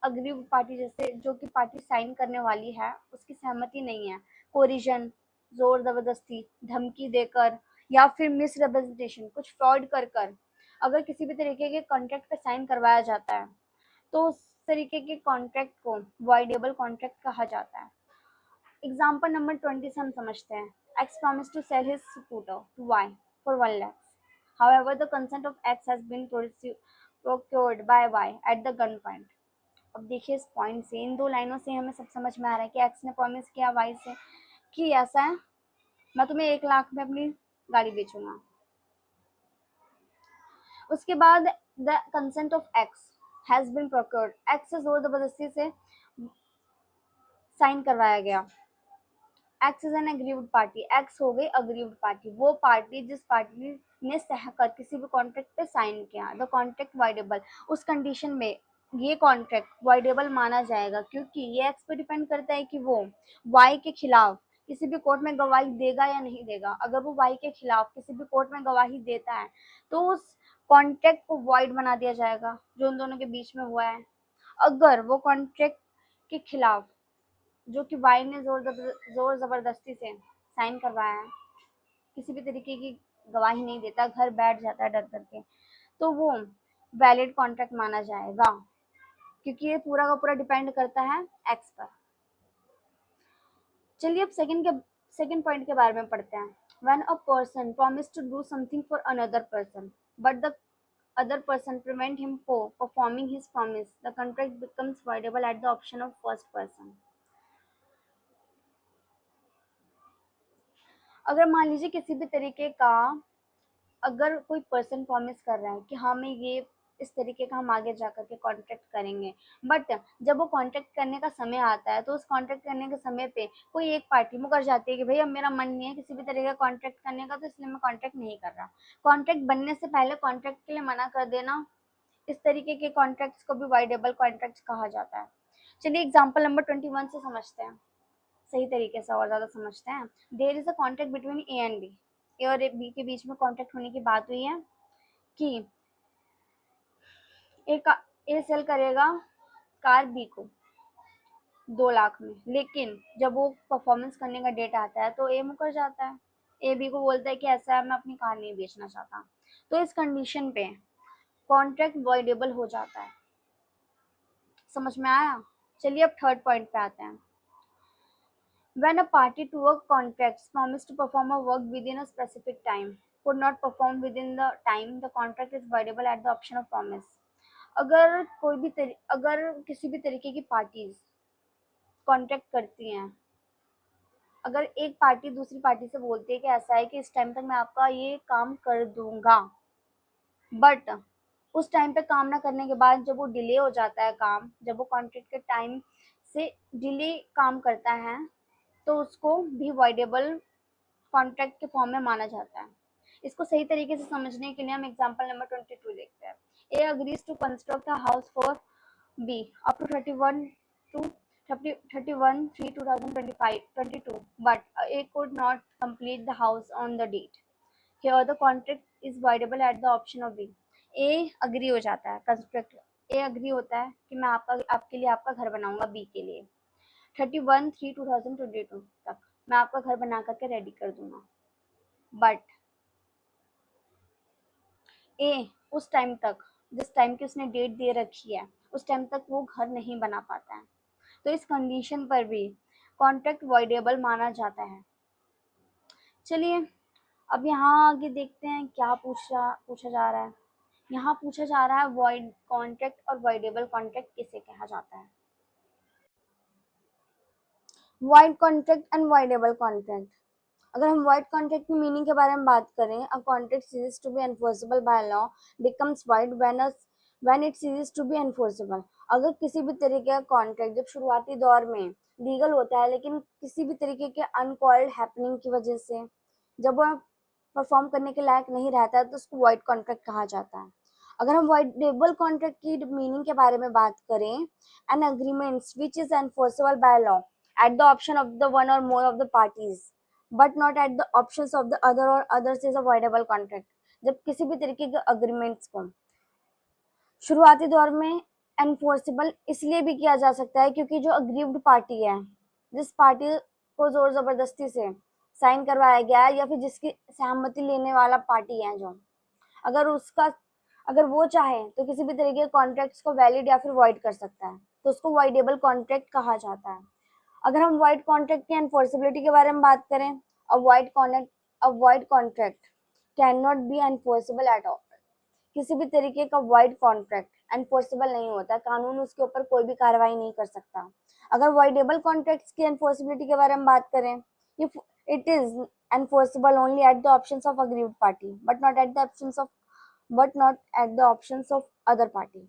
अग्रीव पार्टी जैसे जो कि पार्टी साइन करने वाली है उसकी सहमति नहीं है, कोरिजन जोर जबरदस्ती, धमकी देकर या फिर मिस रिप्रेजेंटेशन कुछ फ्रॉड कर कर अगर किसी भी तरीके के कॉन्ट्रैक्ट पे साइन करवाया जाता है तो उस तरीके के कॉन्ट्रैक्ट को वॉइडेबल कॉन्ट्रैक्ट कहा जाता है। एग्जाम्पल नंबर 20 से हम समझते हैं। X promise to sell his scooter to Y for 1 lakh, however the consent of x has been procured by y at the gunpoint। अब देखिए इस पॉइंट से, इन दो लाइनों से हमें सब समझ में आ रहा है कि एक्स ने प्रॉमिस किया वाई से कि ऐसा है मैं तुम्हें 1 लाख में अपनी गाड़ी बेचूंगा। उसके बाद the consent of X has been procured, X से जोर जबरदस्ती से साइन करवाया गया। X is an aggrieved party, X हो गई अग्रीव्ड पार्टी, वो पार्टी जिस पार्टी ने सहकर किसी भी कॉन्ट्रैक्ट पे साइन किया। द कॉन्ट्रैक्ट वाइडेबल, उस कंडीशन में ये कॉन्ट्रैक्ट वाइडेबल माना जाएगा क्योंकि ये एक्स पे डिपेंड करता है कि वो वाई के खिलाफ किसी भी कोर्ट में गवाही देगा या नहीं देगा। अगर वो वाई के खिलाफ किसी भी कोर्ट में गवाही देता है तो उस कॉन्ट्रैक्ट को वाइड बना दिया जाएगा जो उन दोनों के बीच में हुआ है। अगर वो कॉन्ट्रैक्ट के खिलाफ जो कि वाई ने जोर जबरदस्ती से साइन करवाया है, किसी भी तरीके की गवाही नहीं देता, घर बैठ जाता है डर करके, तो वो वैलिड कॉन्ट्रैक्ट माना जाएगा, क्योंकि ये पूरा का पूरा डिपेंड करता है एक्स पर। चलिए अब सेकंड पॉइंट के बारे में पढ़ते हैं। When a person promise to do something for another person but the other person prevent him for performing his promise, the contract becomes voidable at the option of first person. अगर मान लीजिए किसी भी तरीके का, अगर कोई पर्सन प्रॉमिस कर रहा है कि हाँ मैं ये इस तरीके का हम आगे जा करके कॉन्ट्रैक्ट करेंगे, बट जब वो कॉन्ट्रैक्ट करने का समय आता है तो उस कॉन्ट्रैक्ट करने के समय पे कोई एक पार्टी मुकर जाती है कि भाई अब मेरा मन नहीं है किसी भी तरीके का कॉन्ट्रैक्ट करने का, तो इसलिए मैं कॉन्ट्रैक्ट नहीं कर रहा। कॉन्ट्रैक्ट बनने से पहले कॉन्ट्रैक्ट के लिए मना कर देना, इस तरीके के कॉन्ट्रैक्ट्स को भी वाइडेबल कॉन्ट्रैक्ट्स कहा जाता है। चलिए एग्जांपल नंबर 21 से समझते हैं, सही तरीके से और ज़्यादा समझते हैं। There is a contract between A and B, A और बी के बीच में कॉन्ट्रैक्ट होने की बात हुई है कि ए का ए सेल करेगा कार बी को 2 लाख में, लेकिन जब वो परफॉर्मेंस करने का डेट आता है तो ए मुकर जाता है। ए बी को बोलता है कि ऐसा है मैं अपनी कार नहीं बेचना चाहता, तो इस कंडीशन पे कॉन्ट्रैक्ट वॉइडेबल हो जाता है। समझ में आया? चलिए अब थर्ड पॉइंट पे आते हैं। When a party to a contract promised to perform a work within a specific time could not perform within the time, the contract is voidable at the option of promise. अगर किसी भी तरीके की parties contract करती हैं, अगर एक party दूसरी पार्टी से बोलती है कि ऐसा है कि इस टाइम तक मैं आपका ये काम कर दूंगा, बट उस टाइम पे काम ना करने के बाद जब वो डिले हो जाता है काम, जब वो कॉन्ट्रैक्ट के टाइम से डिले काम करता है, तो उसको भी वॉइडेबल कॉन्ट्रैक्ट के फॉर्म में माना जाता है। इसको सही तरीके से समझने के लिए हम एग्जांपल नंबर 22 देखते हैं। A agrees to construct a house for B up to 31/3/2022, but A could not complete the house on the date. Here the contract is voidable at the option of B. A agree हो जाता है, construct ए agree होता है कि मैं आपके लिए आपका घर बनाऊंगा बी के लिए 31/3/2022 तक मैं आपका घर बना करके रेडी कर दूंगा, बट ए उस टाइम तक, जिस टाइम की उसने डेट दे रखी है, उस टाइम तक वो घर नहीं बना पाता है, तो इस कंडीशन पर भी कॉन्ट्रैक्ट वॉइडेबल माना जाता है। चलिए अब यहाँ आगे देखते हैं क्या पूछा जा रहा है। यहाँ पूछा जा रहा है वॉइड कॉन्ट्रैक्ट और वॉइडेबल कॉन्ट्रैक्ट किसे कहा जाता है। Void contract and voidable contract. अगर हम वाइड कॉन्ट्रैक्ट की मीनिंग के बारे में बात करें, a contract ceases to be enforceable by law becomes void when it ceases to be enforceable. अगर किसी भी तरीके का कॉन्ट्रैक्ट जब शुरुआती दौर में लीगल होता है, लेकिन किसी भी तरीके के अनकॉल्ड हैपनिंग की वजह से जब वह परफॉर्म करने के लायक नहीं रहता है, तो उसको वाइड कॉन्ट्रैक्ट कहा जाता है। अगर हम वाइडेबल कॉन्ट्रैक्ट की मीनिंग के बारे में बात करें, an agreement which is enforceable by law at the option of the one or more of the parties but not at the options of the other or others is a voidable contract। जब किसी भी तरीके के agreements को शुरुआती दौर में enforceable इसलिए भी किया जा सकता है क्योंकि जो अग्रीव्ड पार्टी है, जिस पार्टी को जोर जबरदस्ती से साइन करवाया गया है या फिर जिसकी सहमति लेने वाला पार्टी है, जो अगर वो चाहे तो किसी भी तरीके के कॉन्ट्रैक्ट्स को वैलिड या फिर वॉइड कर सकता है, तो उसको वॉइडेबल कॉन्ट्रैक्ट कहा जाता है। अगर हम वाइड कॉन्ट्रैक्ट की एनफोर्सिबिलिटी के बारे में बात करें, a wide contract can not be enforceable at all. किसी भी तरीके का वाइड कॉन्ट्रैक्ट एनफोर्सेबल नहीं होता, कानून उसके ऊपर कोई भी कार्रवाई नहीं कर सकता। अगर वाइडेबल कॉन्ट्रैक्ट्स की एनफोर्सिबिलिटी के बारे में बात करें, if it is enforceable only at the options of aggrieved party but not at the options of other party.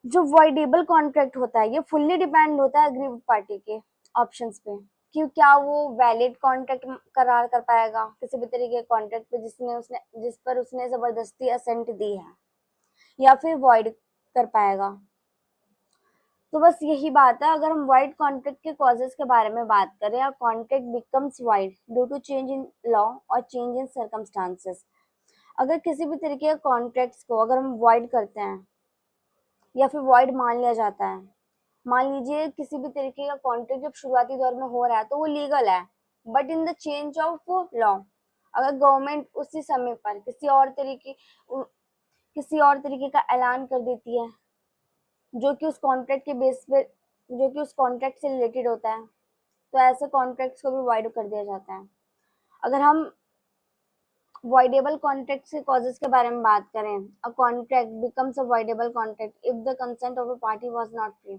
जो वॉइडेबल कॉन्ट्रैक्ट होता है ये फुल्ली डिपेंड होता है अग्रीव्ड पार्टी के ऑप्शंस पे कि क्या वो वैलिड कॉन्ट्रैक्ट करार कर पाएगा किसी भी तरीके के कॉन्ट्रैक्ट पे जिस पर उसने जबरदस्ती असेंट दी है, या फिर वॉइड कर पाएगा। तो बस यही बात है। अगर हम वाइड कॉन्ट्रैक्ट के कॉजेस के बारे में बात करें, contract becomes void due to change in law और चेंज इन सर्कमस्टांसेस। अगर किसी भी तरीके के कॉन्ट्रैक्ट्स को अगर हम वॉइड करते हैं या फिर वॉइड मान लिया जाता है, मान लीजिए किसी भी तरीके का कॉन्ट्रैक्ट जब शुरुआती दौर में हो रहा है तो वो लीगल है, but in the change of law अगर गवर्नमेंट उसी समय पर किसी और तरीके का ऐलान कर देती है जो कि उस कॉन्ट्रैक्ट के बेस पे, जो कि उस कॉन्ट्रैक्ट से रिलेटेड होता है, तो ऐसे कॉन्ट्रैक्ट्स को भी वॉइड कर दिया जाता है। अगर हम वॉइडेबल कॉन्ट्रैक्ट के कॉजेज के बारे में बात करें, a contract becomes a voidable contract if the consent of a party was not free.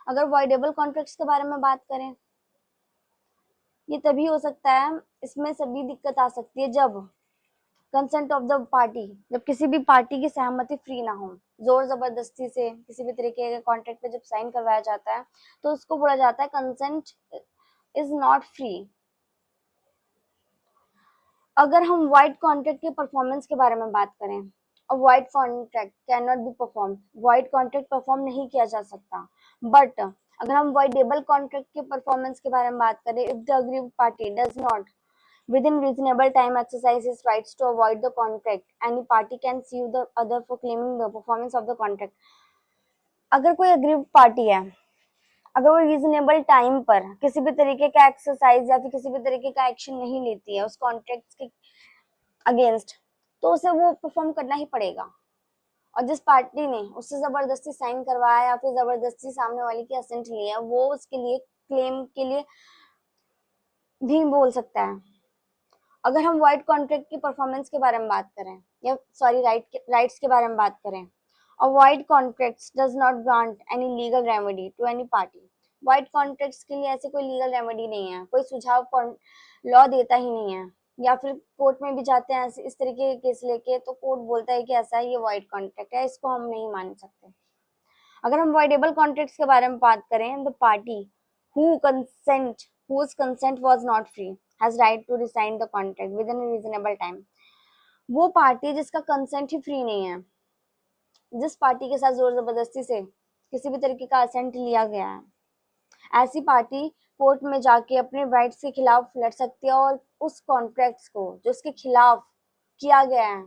अगर वॉइडेबल कॉन्ट्रैक्ट्स के बारे में बात करें, ये तभी हो सकता है, इसमें सभी दिक्कत आ सकती है जब कंसेंट ऑफ द पार्टी, जब किसी भी पार्टी की सहमति फ्री ना हो, जोर जबरदस्ती से किसी भी तरीके के कॉन्ट्रैक्ट पे जब साइन करवाया जाता है तो उसको बोला जाता है कंसेंट इज नॉट फ्री। अगर हम वाइड कॉन्ट्रैक्ट के परफॉर्मेंस के बारे में बात करें, a wide contract can not be perform, wide contract perform नहीं किया जा सकता। बट अगर हम वाइडेबल कॉन्ट्रैक्ट के परफॉर्मेंस के बारे में बात करें, if the agreed party does not within reasonable time exercise his rights to avoid the contract, any party can sue the other for claiming the performance of the contract। अगर कोई agreed party है, अगर वो reasonable time पर किसी भी तरीके का एक्सरसाइज या फिर किसी भी तरीके का एक्शन नहीं लेती है उस कॉन्ट्रैक्ट के अगेंस्ट, तो उसे वो परफॉर्म करना ही पड़ेगा। और जिस पार्टी ने उससे जबरदस्ती साइन करवाया या फिर जबरदस्ती सामने वाले की असेंट लिया, वो उसके लिए क्लेम के लिए भी बोल सकता है। अगर हम वाइड कॉन्ट्रैक्ट की परफॉर्मेंस के बारे में बात करें, या सॉरी राइट्स के बारे में बात करें, और void contracts does not grant any legal remedy to any party. Void contracts के लिए ऐसी कोई लीगल रेमेडी नहीं है, कोई सुझाव लॉ देता ही नहीं है। या फिर कोर्ट में भी जाते हैं इस तरीके के केस लेके, तो कोर्ट बोलता है कि ऐसा है, ये वाइड कॉन्ट्रैक्ट है, इसको हम नहीं मान सकते। अगर हम वॉइडेबल कॉन्ट्रैक्ट्स के बारे में बात करें, the party whose consent was not free has right to resign the contract within a reasonable time। वो पार्टी जिसका कंसेंट ही फ्री नहीं है, जिस पार्टी के साथ जोर जबरदस्ती से किसी भी तरीके का असेंट लिया गया है, ऐसी पार्टी कोर्ट में जाके अपने राइट्स के खिलाफ लड़ सकती है और उस कॉन्ट्रैक्ट्स को जो उसके खिलाफ किया गया है,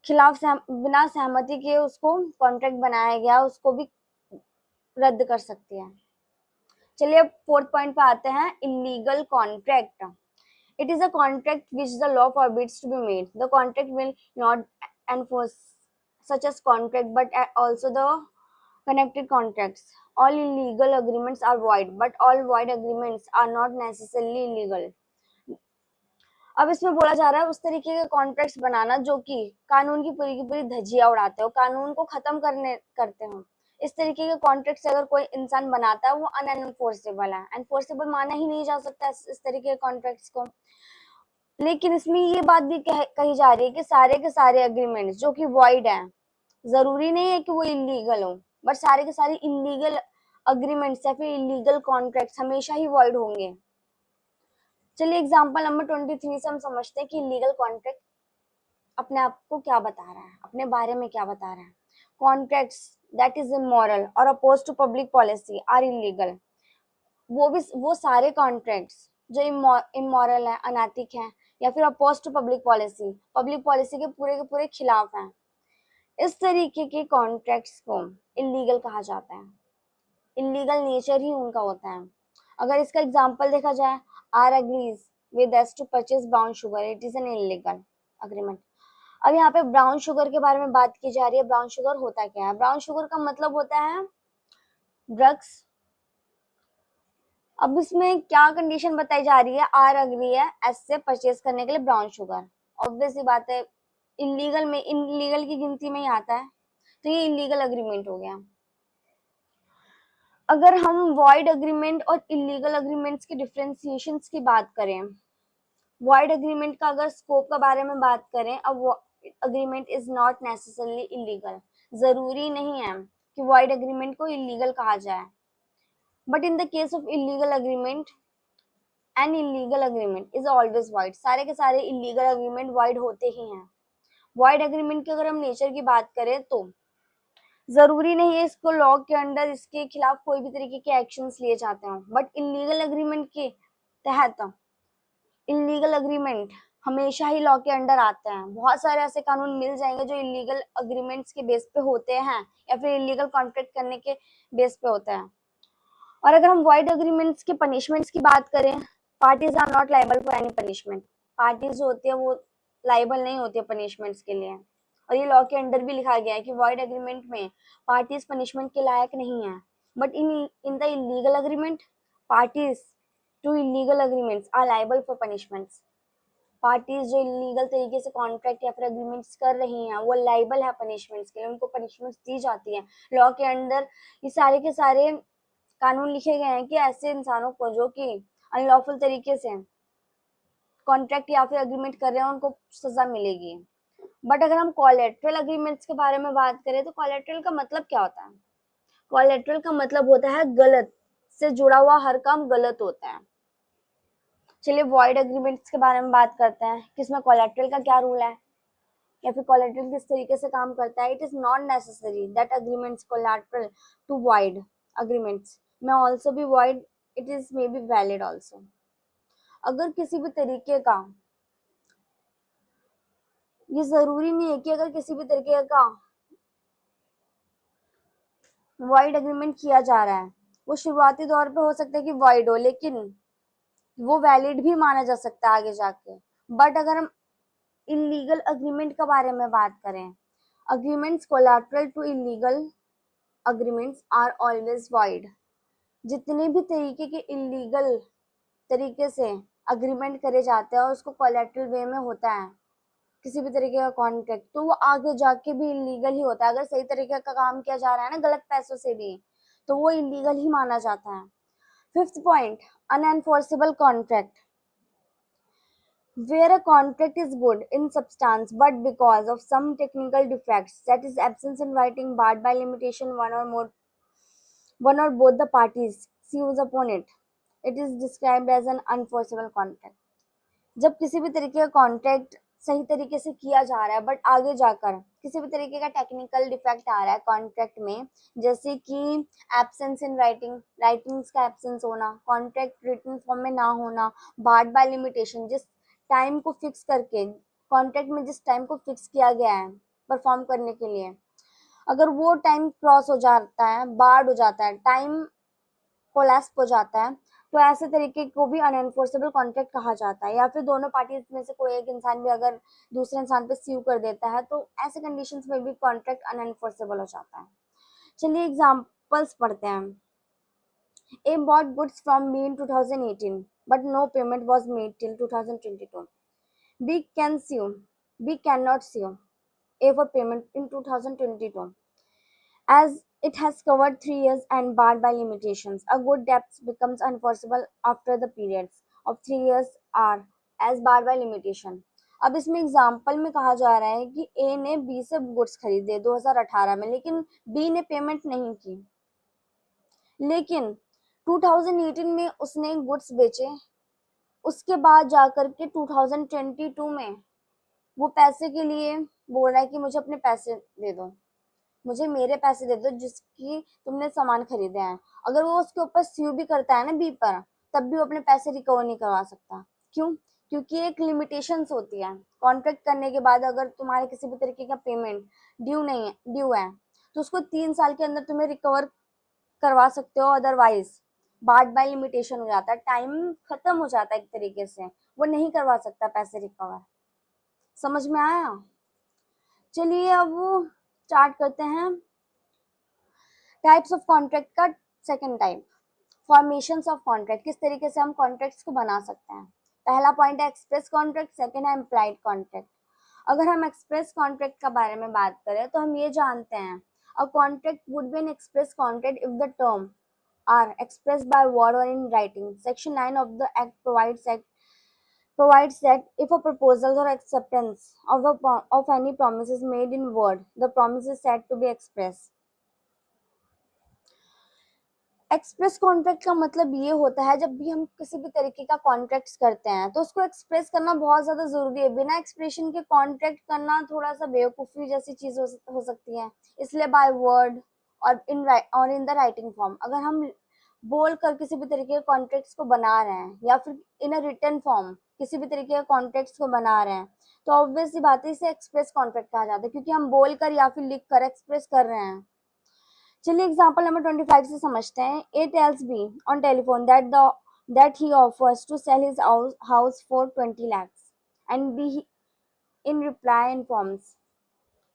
बिना सहमति के उसको कॉन्ट्रैक्ट बनाया गया, उसको भी रद्द कर सकती है। चलिए अब फोर्थ पॉइंट पे आते हैं, illegal contract. It is a contract which the law forbids to be made. The contract will not enforce such as contract but also the connected contracts। All illegal agreements are void, but all void agreements are not necessarily illegal। अब इसमें बोला जा रहा है उस तरीके के contracts बनाना जो कि कानून की पूरी धज्जियां उड़ाते हो, कानून को खत्म करते हो। इस तरीके के कॉन्ट्रैक्ट्स अगर कोई इंसान बनाता है वो अनएनफोर्सेबल है, एनफोर्सेबल माना ही नहीं जा सकता इस तरीके के कॉन्ट्रैक्ट्स को। लेकिन इसमें ये बात भी कही जा रही है कि सारे के सारे अग्रीमेंट्स जो कि वॉइड है, जरूरी नहीं है कि वो इलीगल हो, बट सारे के सारे इलीगल अग्रीमेंट्स या फिर इलीगल कॉन्ट्रैक्ट्स हमेशा ही वॉइड होंगे। चलिए एग्जांपल नंबर 23 से हम समझते हैं कि इलीगल कॉन्ट्रैक्ट अपने आप को क्या बता रहा है, अपने बारे में क्या बता रहा है। कॉन्ट्रैक्ट्स दैट इज इमोरल और oppose to public policy are illegal. वो सारे कॉन्ट्रैक्ट्स जो इमोरल है, अनैतिक है, या फिर अपोज टू पब्लिक पॉलिसी के पूरे खिलाफ हैं, इस तरीके के कॉन्ट्रैक्ट्स को इलीगल कहा जाता है। इलीगल नेचर ही उनका होता है। अगर इसका एग्जांपल देखा जाए, R agrees with us to purchase brown sugar, it is an illegal agreement. अब यहाँ पे ब्राउन शुगर के बारे में बात की जा रही है। ब्राउन शुगर होता क्या है? ब्राउन शुगर का मतलब होता है ड्रग्स। अब इसमें क्या कंडीशन बताई जा रही है? आर अग्री है एस से परचेज करने के लिए ब्राउन शुगर। ऑब्वियस बात है, इलीगल की गिनती में ही आता है, तो ये इलीगल अग्रीमेंट हो गया। अगर हम वॉइड अग्रीमेंट और इलीगल अग्रीमेंट्स के डिफरेंशिएशंस की बात करें, वॉइड अग्रीमेंट का अगर स्कोप के बारे में बात करें, अब agreement is not necessarily illegal. जरूरी नहीं है कि वॉइड अग्रीमेंट को इलीगल कहा जाए, but in the case of illegal agreement, N illegal agreement is always void. सारे के सारे इलीगल अग्रीमेंट वॉइड होते ही हैं। वॉइड अग्रीमेंट की अगर हम नेचर की बात करें तो जरूरी नहीं है इसको लॉ के अंडर इसके खिलाफ कोई भी तरीके के एक्शंस लिए जाते हो, बट इलीगल अग्रीमेंट के तहत इलीगल अग्रीमेंट हमेशा ही लॉ के अंडर आते हैं। बहुत सारे ऐसे कानून मिल जाएंगे जो इलीगल अग्रीमेंट्स के बेस पे होते हैं या फिर इलीगल कॉन्ट्रैक्ट करने के बेस पे होते हैं। और अगर हम वाइड अग्रीमेंट्स के पनिशमेंट्स की बात करें, parties are not liable for any punishment. Parties जो होती है वो लाइबल नहीं होती है पनिशमेंट्स के लिए, और ये लॉ के अंडर भी लिखा गया है कि वॉइड एग्रीमेंट में पार्टीज पनिशमेंट के लायक नहीं है, but in in the illegal agreement parties to illegal agreements are liable for punishments. Parties जो इलीगल तरीके से कॉन्ट्रैक्ट या फिर एग्रीमेंट्स कर रही हैं वो लाइबल है पनिशमेंट्स के लिए, उनको पनिशमेंट्स दी जाती है। लॉ के अंदर ये सारे के सारे कानून लिखे गए हैं कि ऐसे इंसानों को जो कि अनलॉफुल तरीके से कॉन्ट्रैक्ट या फिर एग्रीमेंट कर रहे हैं उनको सजा मिलेगी। बट अगर हम कोलैटरल एग्रीमेंट्स के बारे में बात करें तो कोलैटरल का मतलब क्या होता है? कोलैटरल का मतलब होता है गलत से जुड़ा हुआ हर काम गलत होता है। चलिए वॉइड एग्रीमेंट्स के बारे में बात करते हैं कि इसमें कोलैटरल का क्या रूल है या फिर कोलैटरल किस तरीके से काम करता है। It is not necessary that agreements collateral to void agreements में also be void, it is may be valid also. अगर किसी भी तरीके का, ये जरूरी नहीं है कि अगर किसी भी तरीके का वॉइड एग्रीमेंट किया जा रहा है वो शुरुआती दौर पे हो सकता है कि वॉइड हो, लेकिन वो वैलिड भी माना जा सकता है आगे जाके। बट अगर हम इलीगल अग्रीमेंट के बारे में बात करें, agreements collateral to illegal agreements are always void. जितने भी तरीके के इलीगल तरीके से अग्रीमेंट करे जाते हैं और उसको कोलैटरल वे में होता है किसी भी तरीके का कॉन्ट्रैक्ट, तो वो आगे जाके भी इलीगल ही होता है। अगर सही तरीके का काम किया जा रहा है ना गलत पैसों से भी, तो वो इलीगल ही माना जाता है। Fifth point, unenforceable contract, where a contract is good in substance but because of some technical defects, that is absence in writing, barred by limitation, one or both the parties sues upon it, it is described as an unenforceable contract। जब किसी भी तरीके का contract सही तरीके से किया जा रहा है बट आगे जाकर किसी भी तरीके का टेक्निकल डिफेक्ट आ रहा है कॉन्ट्रैक्ट में, जैसे कि एब्सेंस इन राइटिंग, राइटिंग्स का एब्सेंस होना, कॉन्ट्रैक्ट रिटन फॉर्म में ना होना, बार्ड बाय लिमिटेशन, जिस टाइम को फिक्स करके कॉन्ट्रैक्ट में जिस टाइम को फिक्स किया गया है परफॉर्म करने के लिए, अगर वो टाइम क्रॉस हो जाता है, बार्ड हो जाता है, टाइम कोलैप्स हो जाता है, तो ऐसे तरीके को भी अनएनफोर्सेबल कॉन्ट्रैक्ट कहा जाता है। या फिर दोनों पार्टीज में से कोई एक इंसान भी अगर दूसरे इंसान पे स्यू कर देता है तो ऐसे कंडीशंस में भी कॉन्ट्रैक्ट अनएनफोर्सेबल हो जाता है। चलिए एग्जांपल्स पढ़ते हैं। A bought goods from me in 2018 but no payment was made till 2022. B can sue. B cannot sue A for payment in 2022 as it has covered 3 years and barred by limitations. A good debt becomes enforceable after the periods of 3 years are as barred by limitation। अब इसमें example में कहा जा रहा है कि ए ने B से गुड्स खरीदे 2018 में, लेकिन बी ने पेमेंट नहीं की, लेकिन 2018 में उसने गुड्स बेचे, उसके बाद जाकर के 2022 में वो पैसे के लिए बोल रहा है कि मुझे अपने पैसे दे दो, मुझे मेरे पैसे दे दो जिसकी तुमने सामान खरीदे हैं। अगर वो उसके ऊपर स्यू भी करता है ना बी पर, तब भी वो अपने पैसे रिकवर नहीं करवा सकता। क्यों? क्योंकि एक लिमिटेशंस होती है कॉन्ट्रैक्ट करने के बाद। अगर तुम्हारे किसी भी तरीके का पेमेंट ड्यू है तो उसको 3 साल के अंदर तुम्हें रिकवर करवा सकते हो, अदरवाइज बार्ड बाय लिमिटेशन हो जाता है, टाइम खत्म हो जाता है एक तरीके से, वो नहीं करवा सकता पैसे रिकवर। समझ में आया? चलिए अब स्टार्ट करते हैं टाइप्स ऑफ कॉन्ट्रैक्ट का second type, formations of contract, किस तरीके से हम कॉन्ट्रैक्ट्स को बना सकते हैं। पहला पॉइंट है एक्सप्रेस कॉन्ट्रैक्ट, सेकंड है इम्प्लाइड कॉन्ट्रैक्ट। अगर हम एक्सप्रेस कॉन्ट्रैक्ट के बारे में बात करें तो हम ये जानते हैं a contract would be N express contract if the term are expressed by word or in writing. Section 9 of the Act provides that if a proposal or acceptance of any promise is made in word, the promise is said to be express। Express contract का मतलब ये होता है जब भी हम किसी भी तरीके का कॉन्ट्रैक्ट करते हैं तो उसको एक्सप्रेस करना बहुत ज्यादा जरूरी है। बिना एक्सप्रेशन के कॉन्ट्रैक्ट करना थोड़ा सा बेवकूफी जैसी चीज हो सकती है, इसलिए बाय वर्ड और इन द राइटिंग फॉर्म, अगर हम बोल कर किसी भी तरीके के कॉन्ट्रैक्ट्स को बना रहे हैं या फिर इन अ रिटन फॉर्म किसी भी तरीके के कॉन्ट्रैक्ट्स को बना रहे हैं तो ऑब्वियस सी बात है इसे एक्सप्रेस कॉन्ट्रैक्ट कहा जाता है, क्योंकि हम बोल कर या फिर लिख कर एक्सप्रेस कर रहे हैं। चलिए एग्जांपल नंबर 25 से समझते हैं। A tells B on telephone that he offers to sell his house for 20 lakhs। and B in reply informs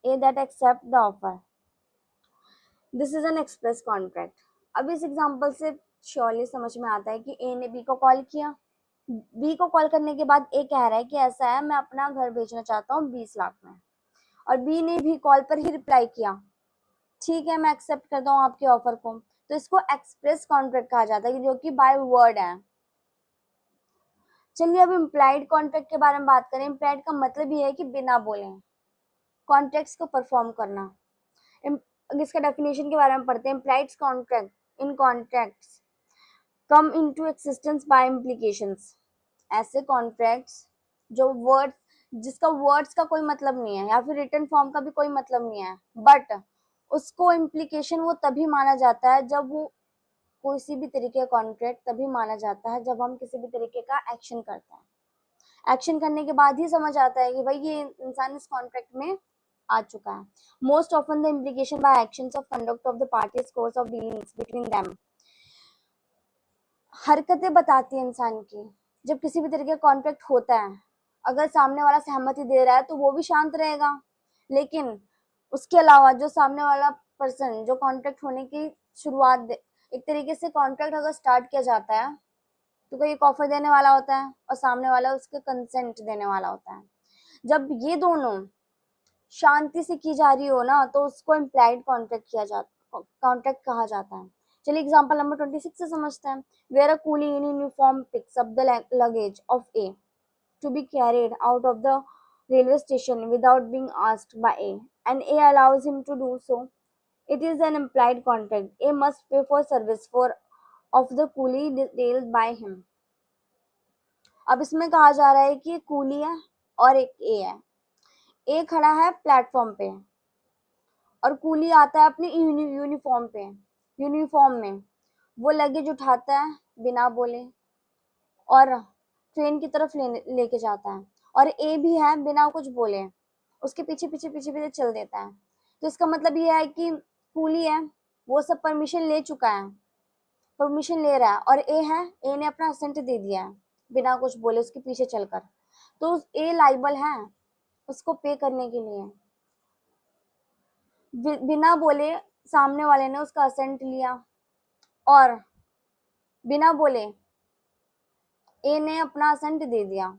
A that accept the offer. This is an express contract. अब इस example से surely समझ में आता है कि ए ने B को कॉल किया. बी को कॉल करने के बाद ए कह रहा है कि ऐसा है, मैं अपना घर बेचना चाहता हूँ 20 लाख में, और बी ने भी कॉल पर ही रिप्लाई किया, ठीक है मैं एक्सेप्ट करता हूँ आपके ऑफर को. तो इसको एक्सप्रेस कॉन्ट्रैक्ट कहा जाता है जो कि बाय वर्ड है. चलिए अब इम्प्लाइड कॉन्ट्रैक्ट के बारे में बात करें. इम्प्लाइड का मतलब ये है कि बिना बोले कॉन्ट्रैक्ट्स को परफॉर्म करना. इसका डेफिनेशन के बारे में पढ़ते हैं. Implied contract in contracts come into existence by implications. ऐसे कॉन्ट्रैक्ट्स जो वर्ड जिसका वर्ड्स का कोई मतलब नहीं है या फिर रिटन फॉर्म का भी कोई मतलब नहीं है, बट उसको इम्प्लीकेशन वो तभी माना जाता है जब वो किसी भी तरीके का कॉन्ट्रैक्ट तभी माना जाता है जब हम किसी भी तरीके का एक्शन करते हैं. एक्शन करने के बाद ही समझ आता है कि भाई ये इंसान इस कॉन्ट्रैक्ट में आ चुका है. Most often the implication by actions of conduct of the parties course of dealings between them. हरकतें बताती है इंसान की. जब किसी भी तरीके का कॉन्ट्रैक्ट होता है, अगर सामने वाला सहमति दे रहा है तो वो भी शांत रहेगा, लेकिन उसके अलावा जो सामने वाला पर्सन जो कॉन्ट्रैक्ट होने की शुरुआत एक तरीके से कॉन्ट्रैक्ट अगर स्टार्ट किया जाता है तो कोई एक ऑफर देने वाला होता है और सामने वाला उसके कंसेंट देने वाला होता है. जब ये दोनों शांति से की जा रही हो ना तो उसको इम्प्लाइड कॉन्ट्रैक्ट कहा जाता है. चलिए एग्जांपल नंबर 26 से समझते हैं. Where a coolie in uniform picks up the luggage of A to be carried out of the railway station without being asked by A, and A allows him to do so. It is an implied contract. A must pay for service for of the coolie detailed by him. अब इसमें कहा जा रहा है कि coolie है और एक ए है. ए खड़ा है प्लेटफॉर्म पे और कूली आता है अपने यूनिफॉर्म पे. यूनिफॉर्म में वो लगेज उठाता है बिना बोले और ट्रेन की तरफ लेके जाता है, और ए भी है बिना कुछ बोले उसके पीछे पीछे पीछे पीछे चल देता है. तो इसका मतलब ये है कि कूली है वो सब परमिशन ले चुका है, परमिशन ले रहा है, और ए है ए ने अपना असेंट दे दिया है बिना कुछ बोले उसके पीछे चलकर. तो ए लाइबल है उसको पे करने के लिए. बिना बोले सामने वाले ने उसका असेंट लिया और बिना बोले ए ने अपना असेंट दे दिया.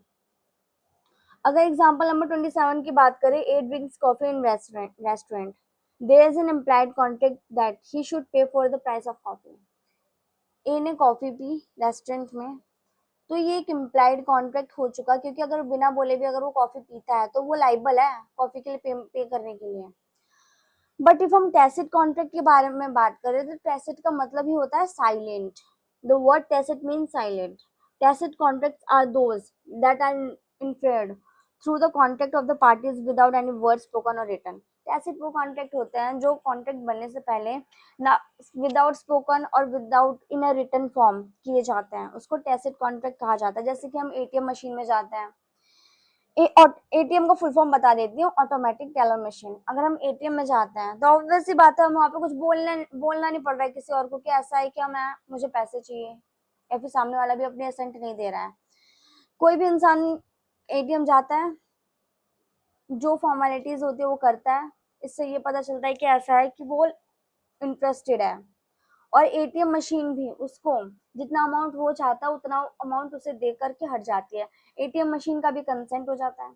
अगर एग्जांपल नंबर 27 की बात करें. A drinks coffee in restaurant. There is an implied contract that he should pay for the price of coffee. A ने कॉफी पी रेस्टोरेंट में, तो ये एक इम्प्लाइड कॉन्ट्रैक्ट हो चुका, क्योंकि अगर बिना बोले भी अगर वो कॉफी पीता है तो वो लाइबल है कॉफी के लिए पे करने के लिए. बट इफ हम टैसिट कॉन्ट्रैक्ट के बारे में बात करें तो टैसिट का मतलब ही होता है silent. The word tacit means silent. Tacit contracts are those that are inferred through the contract of the parties without any word spoken or written. Tacit वो कॉन्ट्रैक्ट होते हैं जो कॉन्ट्रैक्ट बनने से पहले ना विदाउट स्पोकन और without in a written form किए जाते हैं, उसको टैसिट कॉन्ट्रैक्ट कहा जाता है. जैसे कि हम एटीएम मशीन में जाते हैं. एटीएम का फुल फॉर्म बता देती हूँ, ऑटोमेटिक टेलर मशीन. अगर हम एटीएम में जाते हैं तो ऑब्वियस सी बात है हम वहाँ पे कुछ बोलना नहीं पड़ रहा है किसी और को कि ऐसा है क्या मैं मुझे पैसे चाहिए, या फिर सामने वाला भी अपनी असेंट नहीं दे रहा है. कोई भी इंसान एटीएम जाता है, जो फॉर्मेलिटीज होती है वो करता है. इससे ये पता चलता है कि ऐसा है कि वो इंटरेस्टेड है. और एटीएम मशीन भी उसको जितना अमाउंट वो चाहता है उतना अमाउंट उसे दे करके हट जाती है. एटीएम मशीन का भी कंसेंट हो जाता है.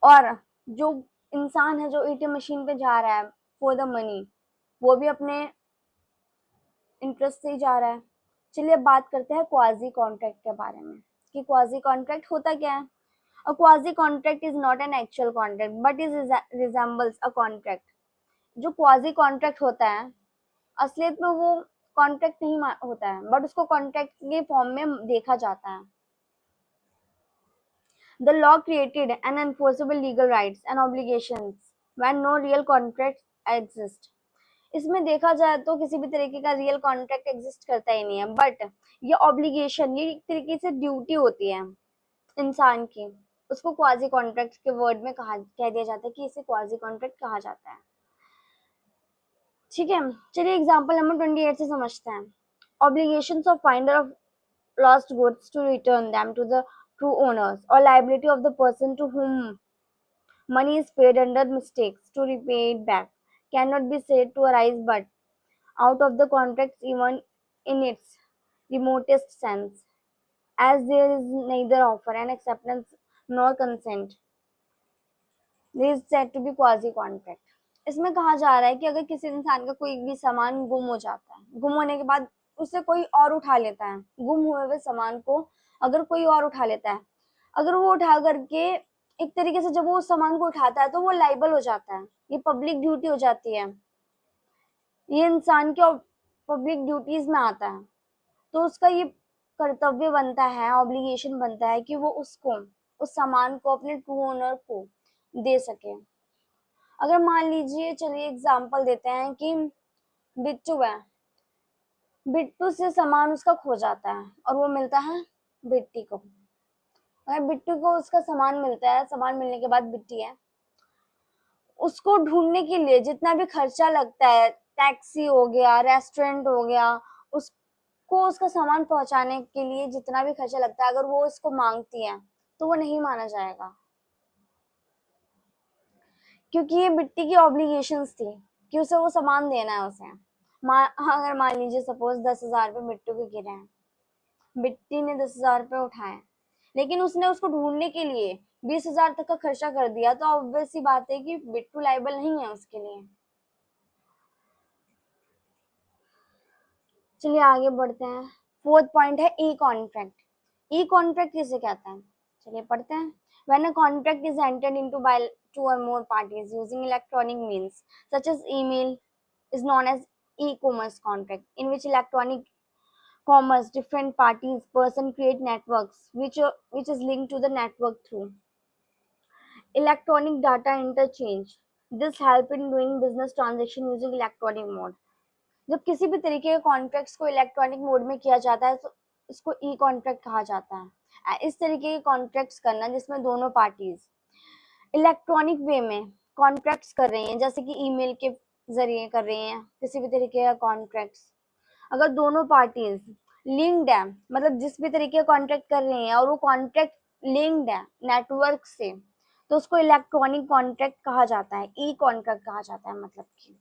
और जो इंसान है जो एटीएम मशीन पे जा रहा है फॉर द मनी, वो भी अपने इंटरेस्ट से ही जा रहा है. चलिए अब बात करते हैं क्वाजी कॉन्ट्रैक्ट के बारे में कि क्वाजी कॉन्ट्रैक्ट होता क्या है. A quasi contract is not an actual contract but is resembles a contract. जो क्वाजी कॉन्ट्रैक्ट होता है असलियत में वो कॉन्ट्रैक्ट नहीं होता है, बट उसको कॉन्ट्रैक्ट के फॉर्म में देखा जाता है. The law created an enforceable legal rights and obligations when no real contract exist. इसमें देखा जाए तो किसी भी तरीके का रियल कॉन्ट्रैक्ट एग्जिस्ट करता ही नहीं है, बट ये ऑब्लिगेशन ये एक तरीके से ड्यूटी होती है इंसान की, उसको क्वाजी कॉन्ट्रैक्ट के वर्ड में कह दिया जाता है कि इसे क्वाजी कॉन्ट्रैक्ट कहा जाता है. ठीक है, चलिए एग्जांपल नंबर 28 से समझते हैं. Obligations of finder of lost goods to return them to the true owners, or liability of the person to whom money is paid under mistakes to repay it back cannot be said to arise but out of the contract even in its remotest sense, as there is neither offer and acceptance nor consent. This is said to be quasi contract. इसमें कहा जा रहा है कि अगर किसी इंसान का कोई भी सामान गुम हो जाता है, गुम होने के बाद उसे कोई और उठा लेता है, गुम हुए हुए सामान को अगर कोई और उठा लेता है, अगर वो उठा करके एक तरीके से जब वो उस सामान को उठाता है तो वो लाइबल हो जाता है, ये पब्लिक ड्यूटी हो जाती है, ये इंसान के पब्लिक ड्यूटीज में आता है। तो उसका ये कर्तव्य बनता है, ऑब्लिगेशन बनता है कि वो उसको उस सामान को अपने ट्रू ओनर को दे सके। अगर मान लीजिए, चलिए एग्जांपल देते हैं कि बिट्टू है, बिट्टू से सामान उसका खो जाता है और वो मिलता है बिट्टी को। अगर बिट्टू को उसका सामान मिलता है, सामान मिलने के बाद बिट्टी है, उसको ढूंढने के लिए जितना भी खर्चा लगता है, टैक्सी हो गया, रेस्टोरेंट हो गया, उसको उसका सामान पहुंचाने के लिए जितना भी खर्चा लगता है, अगर वो इसको मांगती है तो वो नहीं माना जाएगा, क्योंकि ये बिट्टी की ऑब्लिगेशंस थी कि उसे वो सामान देना है उसे। अगर मान लीजिए सपोज 10,000 रुपये बिट्टू के गिरे हैं, बिट्टी ने 10,000 रुपये उठाए, लेकिन उसने उसको ढूंढने के लिए 20,000 तक का खर्चा कर दिया, तो ऑब्वियस सी बात है कि बिट्टू लायबल नहीं है उसके लिए। चलिए आगे बढ़ते हैं। फोर्थ पॉइंट है ई कॉन्ट्रैक्ट। ई कॉन्ट्रैक्ट किसे कहते हैं, चलिए पढ़ते हैं। When a contract is entered into by two or more parties using electronic means such as email is known as e-commerce contract, in which electronic commerce different parties person create networks which is linked to the network through electronic data interchange. This help in doing business transaction using electronic mode. जब किसी भी तरीके के contracts को electronic mode में किया जाता है तो इसको ई कॉन्ट्रैक्ट कहा जाता है। इस तरीके के कॉन्ट्रैक्ट्स करना जिसमें दोनों पार्टीज इलेक्ट्रॉनिक वे में कॉन्ट्रैक्ट्स कर रही हैं, जैसे कि ईमेल के जरिए कर रही हैं किसी भी तरीके का कॉन्ट्रैक्ट्स, अगर दोनों पार्टीज लिंक्ड है, मतलब जिस भी तरीके का कॉन्ट्रैक्ट कर रही हैं और वो कॉन्ट्रैक्ट लिंक्ड है नेटवर्क से, तो उसको इलेक्ट्रॉनिक कॉन्ट्रैक्ट कहा जाता है, ई कॉन्ट्रैक्ट कहा जाता है मतलब कि।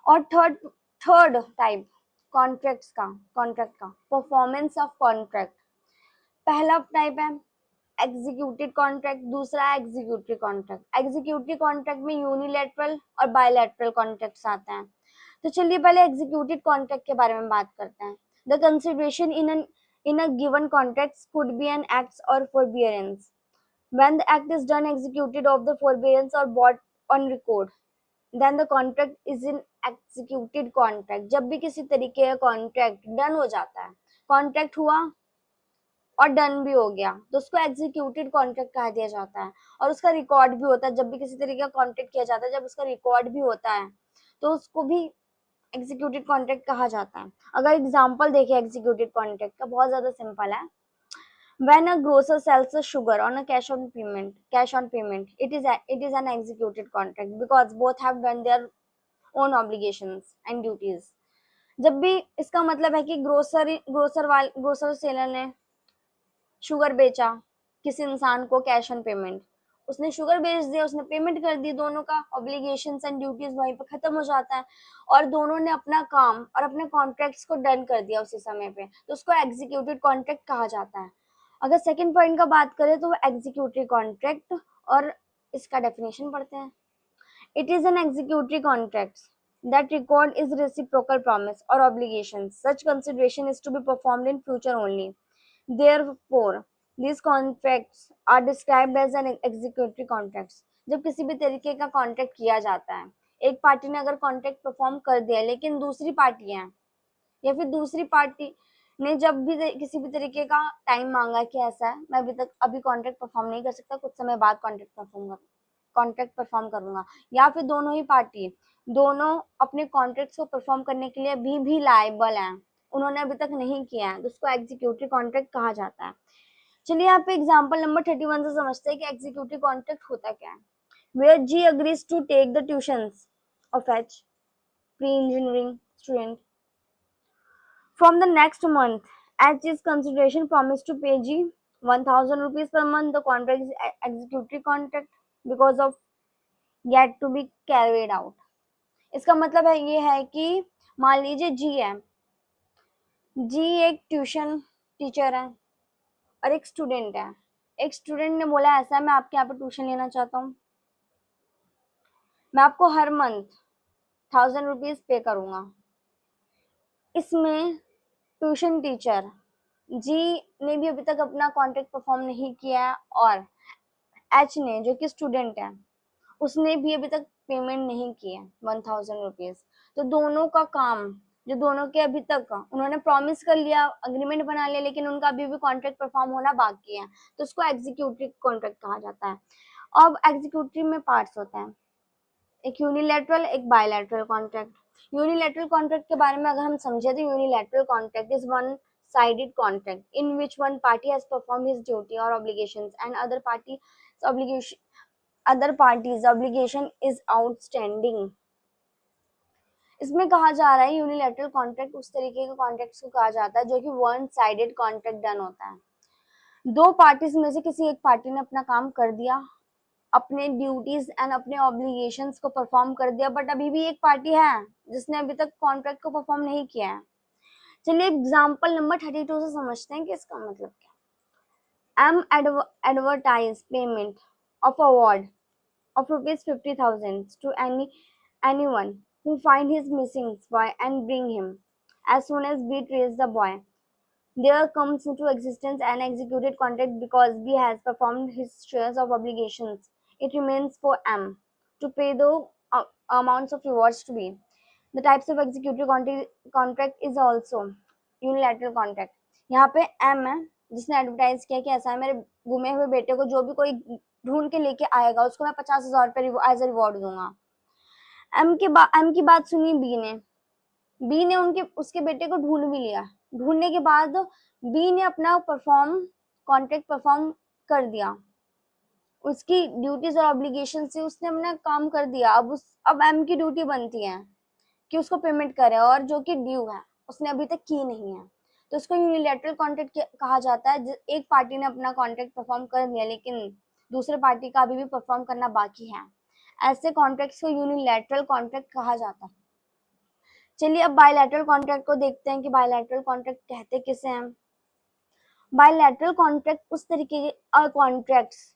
और थर्ड टाइप कॉन्ट्रैक्ट का परफॉर्मेंस ऑफ कॉन्ट्रैक्ट। पहला टाइप है एग्जीक्यूटिव कॉन्ट्रैक्ट, दूसरा है एग्जीक्यूटिव कॉन्ट्रैक्ट। एग्जीक्यूटिव कॉन्ट्रैक्ट में यूनिलैटरल और बायलैटरल कॉन्ट्रैक्ट्स आते हैं। तो चलिए पहले एग्जीक्यूटिव कॉन्ट्रैक्ट के बारे में बात करते हैं। The consideration in a given contract could be an act और forbearance. When the act is done executed of the forbearance or bought on record, then the contract is in executed contract. जब भी किसी तरीके का contract done हो जाता है, contract हुआ और डन भी हो गया, तो उसको एग्जीक्यूटेड कॉन्ट्रैक्ट कहा दिया जाता है। और उसका रिकॉर्ड भी होता है, जब भी किसी तरीके का कॉन्ट्रैक्ट किया जाता है, जब उसका रिकॉर्ड भी होता है तो उसको भी एग्जीक्यूटेड कॉन्ट्रैक्ट कहा जाता है। अगर एग्जांपल देखें एग्जीक्यूटेड कॉन्ट्रैक्ट का, बहुत ज्यादा सिंपल है। When a grocer sells a sugar on a cash on payment, it is an executed contract because both have done their own obligations and duties. जब भी इसका मतलब है कि ग्रोसर सेलर ने शुगर बेचा किसी इंसान को कैश ऑन पेमेंट, उसने शुगर बेच दिया, उसने पेमेंट कर दी, दोनों का ऑब्लिगेशंस एंड ड्यूटीज वहीं पर खत्म हो जाता है और दोनों ने अपना काम और अपने कॉन्ट्रैक्ट्स को डन कर दिया उसी समय पे, तो उसको एग्जीक्यूटिव कॉन्ट्रैक्ट कहा जाता है। अगर सेकंड पॉइंट का बात करें तो वो एग्जीक्यूटिव कॉन्ट्रैक्ट, और इसका डेफिनेशन पढ़ते हैं। It is an executive contract that record is reciprocal promise or obligations. Such consideration is to be performed in future only. Therefore, these contracts are described as an executory contracts. जब किसी भी तरीके का contract किया जाता है, एक party ने अगर कॉन्ट्रैक्ट परफॉर्म कर दिया लेकिन दूसरी पार्टी है या फिर दूसरी पार्टी ने जब भी किसी भी तरीके का टाइम मांगा कि ऐसा है मैं अभी कॉन्ट्रैक्ट परफॉर्म नहीं कर सकता, कुछ समय बाद कॉन्ट्रैक्ट परफॉर्म करूंगा, या फिर दोनों ही पार्टी दोनों अपने कॉन्ट्रैक्ट्स को परफॉर्म करने के लिए अभी भी लायबल हैं, उन्होंने अभी तक नहीं किया है, तो उसको एग्जीक्यूटिव कॉन्ट्रैक्ट कहा जाता है। चलिए यहाँ पे एग्जांपल नंबर 31 से समझते हैं कि एग्जीक्यूटिव कॉन्ट्रैक्ट होता क्या है। Where G agrees to take the tuitions of H pre engineering student from the next month, H is consideration promised to pay G ₹1000 per month. The contract is executory contract because of yet to be carried out. इसका मतलब है ये है कि मान लीजिए जी है, जी एक ट्यूशन टीचर है और एक स्टूडेंट है। एक स्टूडेंट ने बोला ऐसा मैं आपके यहाँ पे ट्यूशन लेना चाहता हूँ, मैं आपको हर मंथ ₹1000 पे करूंगा। इसमें ट्यूशन टीचर जी ने भी अभी तक अपना कॉन्ट्रैक्ट परफॉर्म नहीं किया है और एच ने जो कि स्टूडेंट है उसने भी अभी तक पेमेंट नहीं की है ₹1000। तो दोनों का काम जो दोनों के अभी तक उन्होंने प्रॉमिस कर लिया, अग्रीमेंट बना लिया, लेकिन उनका अभी भी कॉन्ट्रैक्ट परफॉर्म होना बाकी है, तो उसको एग्जीक्यूटिव कॉन्ट्रैक्ट कहा जाता है। अब एग्जीक्यूटिव में पार्ट्स होते हैं, एक यूनिलैटरल एक बायलैटरल कॉन्ट्रैक्ट। यूनिलैटरल कॉन्ट्रैक्ट के बारे में अगर हम समझे तो unilateral contract is one sided contract in which one party has performed his duty or obligations and other parties obligation is outstanding। इसमें कहा जा रहा है यूनिलैटरल कॉन्ट्रैक्ट उस तरीके के कॉन्ट्रैक्ट्स को कहा जाता है जो कि वन साइडेड कॉन्ट्रैक्ट डन होता है। दो पार्टीज में से किसी एक पार्टी ने अपना काम कर दिया, अपने ड्यूटीज एंड अपने ऑब्लिगेशंस को परफॉर्म कर दिया, बट अभी भी एक पार्टी है जिसने अभी तक कॉन्ट्रैक्ट को परफॉर्म नहीं किया है। चलिए एग्जांपल नंबर 32 से समझते हैं कि इसका मतलब क्या। M advertise payment of award of ₹50,000 to anyone who find his missing boy and bring him as soon as we trace the boy. There comes into existence an executed contract because B has performed his shares of obligations. It remains for M to pay the amounts of rewards to B. The types of executed contract is also unilateral contract। यहाँ पे M है जिसने advertise किया कि ऐसा है मेरे गुमे हुए बेटे को जो भी कोई ढूंढ के लेके आएगा उसको मैं ₹50,000 एज ए रिवॉर्ड दूंगा। एम की बात सुनी बी ने उनके उसके बेटे को ढूंढ भी लिया। ढूंढने के बाद बी ने अपना कॉन्ट्रैक्ट परफॉर्म कर दिया, उसकी ड्यूटीज और ऑब्लिगेशन से उसने अपना काम कर दिया। अब एम की ड्यूटी बनती है कि उसको पेमेंट करे और जो कि ड्यू है उसने अभी तक की नहीं है, तो उसको यूनिलैटरल कॉन्ट्रैक्ट कहा जाता है। एक पार्टी ने अपना कॉन्ट्रैक्ट परफॉर्म कर दिया लेकिन दूसरे पार्टी का अभी भी परफॉर्म करना बाकी है, ऐसे कॉन्ट्रैक्ट्स को यूनिलैटरल कॉन्ट्रैक्ट कहा जाता है। चलिए अब बायलैटरल कॉन्ट्रैक्ट को देखते हैं कि बायलैटरल कॉन्ट्रैक्ट कहते किसे हैं। बायलैटरल कॉन्ट्रैक्ट उस तरीके के contracts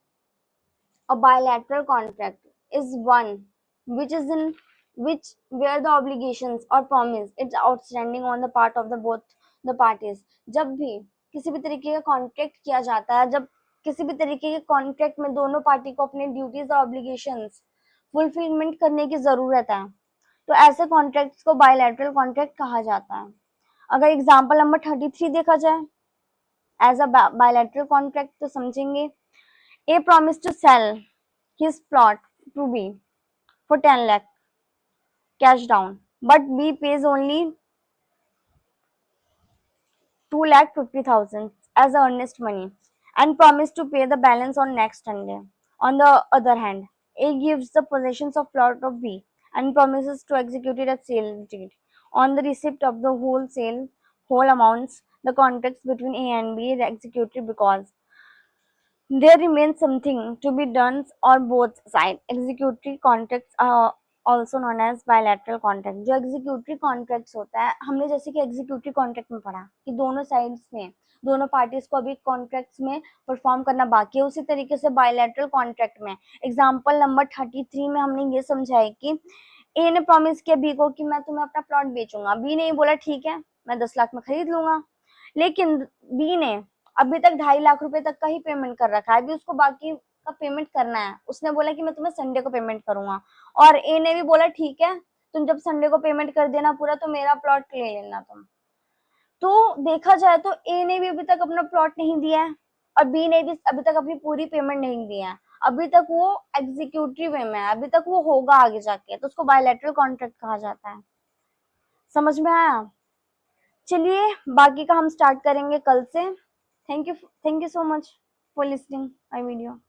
A bilateral contract is one which is in which where the obligations or promise it's outstanding on the part of the both the parties। जब भी किसी भी तरीके का कॉन्ट्रैक्ट किया जाता है, जब किसी भी तरीके के कॉन्ट्रैक्ट में दोनों पार्टी को अपने ड्यूटीज और ऑब्लिगेशंस फुलफिलमेंट करने की जरूरत है, तो ऐसे कॉन्ट्रैक्ट्स को बायलैटरल कॉन्ट्रैक्ट कहा जाता है। अगर एग्जांपल नंबर 33 देखा जाए एज अ बायलैटरल कॉन्ट्रैक्ट तो समझेंगे। A promised to sell his plot to B for 10 lakh cash down, but B pays only 2,50,000 as earnest money and promised to pay the balance on next Sunday. On the other hand, A gives the possessions of plot of B and promises to execute it at sale deed. On the receipt of the whole amounts, the contracts between A and B is executed because there remains something to be done on both sides. Executory contracts are also known as bilateral contract। जो executory contracts होता है, हमने जैसे कि executory contract में पढ़ा कि दोनों sides में दोनों parties को अभी contracts में perform करना बाकी है, उसी तरीके से bilateral contract में example नंबर 33 में हमने ये समझा है कि A ने promise किया B को कि मैं तुम्हें अपना plot बेचूंगा। B ने बोला ठीक है मैं 10 लाख में खरीद लूंगा, लेकिन B ने अभी तक 2.5 लाख रुपए तक का ही पेमेंट कर रखा है, अभी उसको बाकी का पेमेंट करना है। उसने बोला कि मैं तुम्हें संडे को पेमेंट करूंगा और ए ने भी बोला ठीक है तुम जब संडे को पेमेंट कर देना पूरा तो मेरा प्लॉट ले लेना तुम। तो देखा जाए तो ए ने भी अभी तक अपना प्लॉट नहीं दिया है और बी ने भी अभी तक अपनी पूरी पेमेंट नहीं दी है, अभी तक वो एग्जीक्यूटिव वे में है, अभी तक वो होगा आगे जाके, तो उसको बायलैटरल कॉन्ट्रैक्ट कहा जाता है। समझ में आया? चलिए बाकी का हम स्टार्ट करेंगे कल से। Thank you so much for listening my video।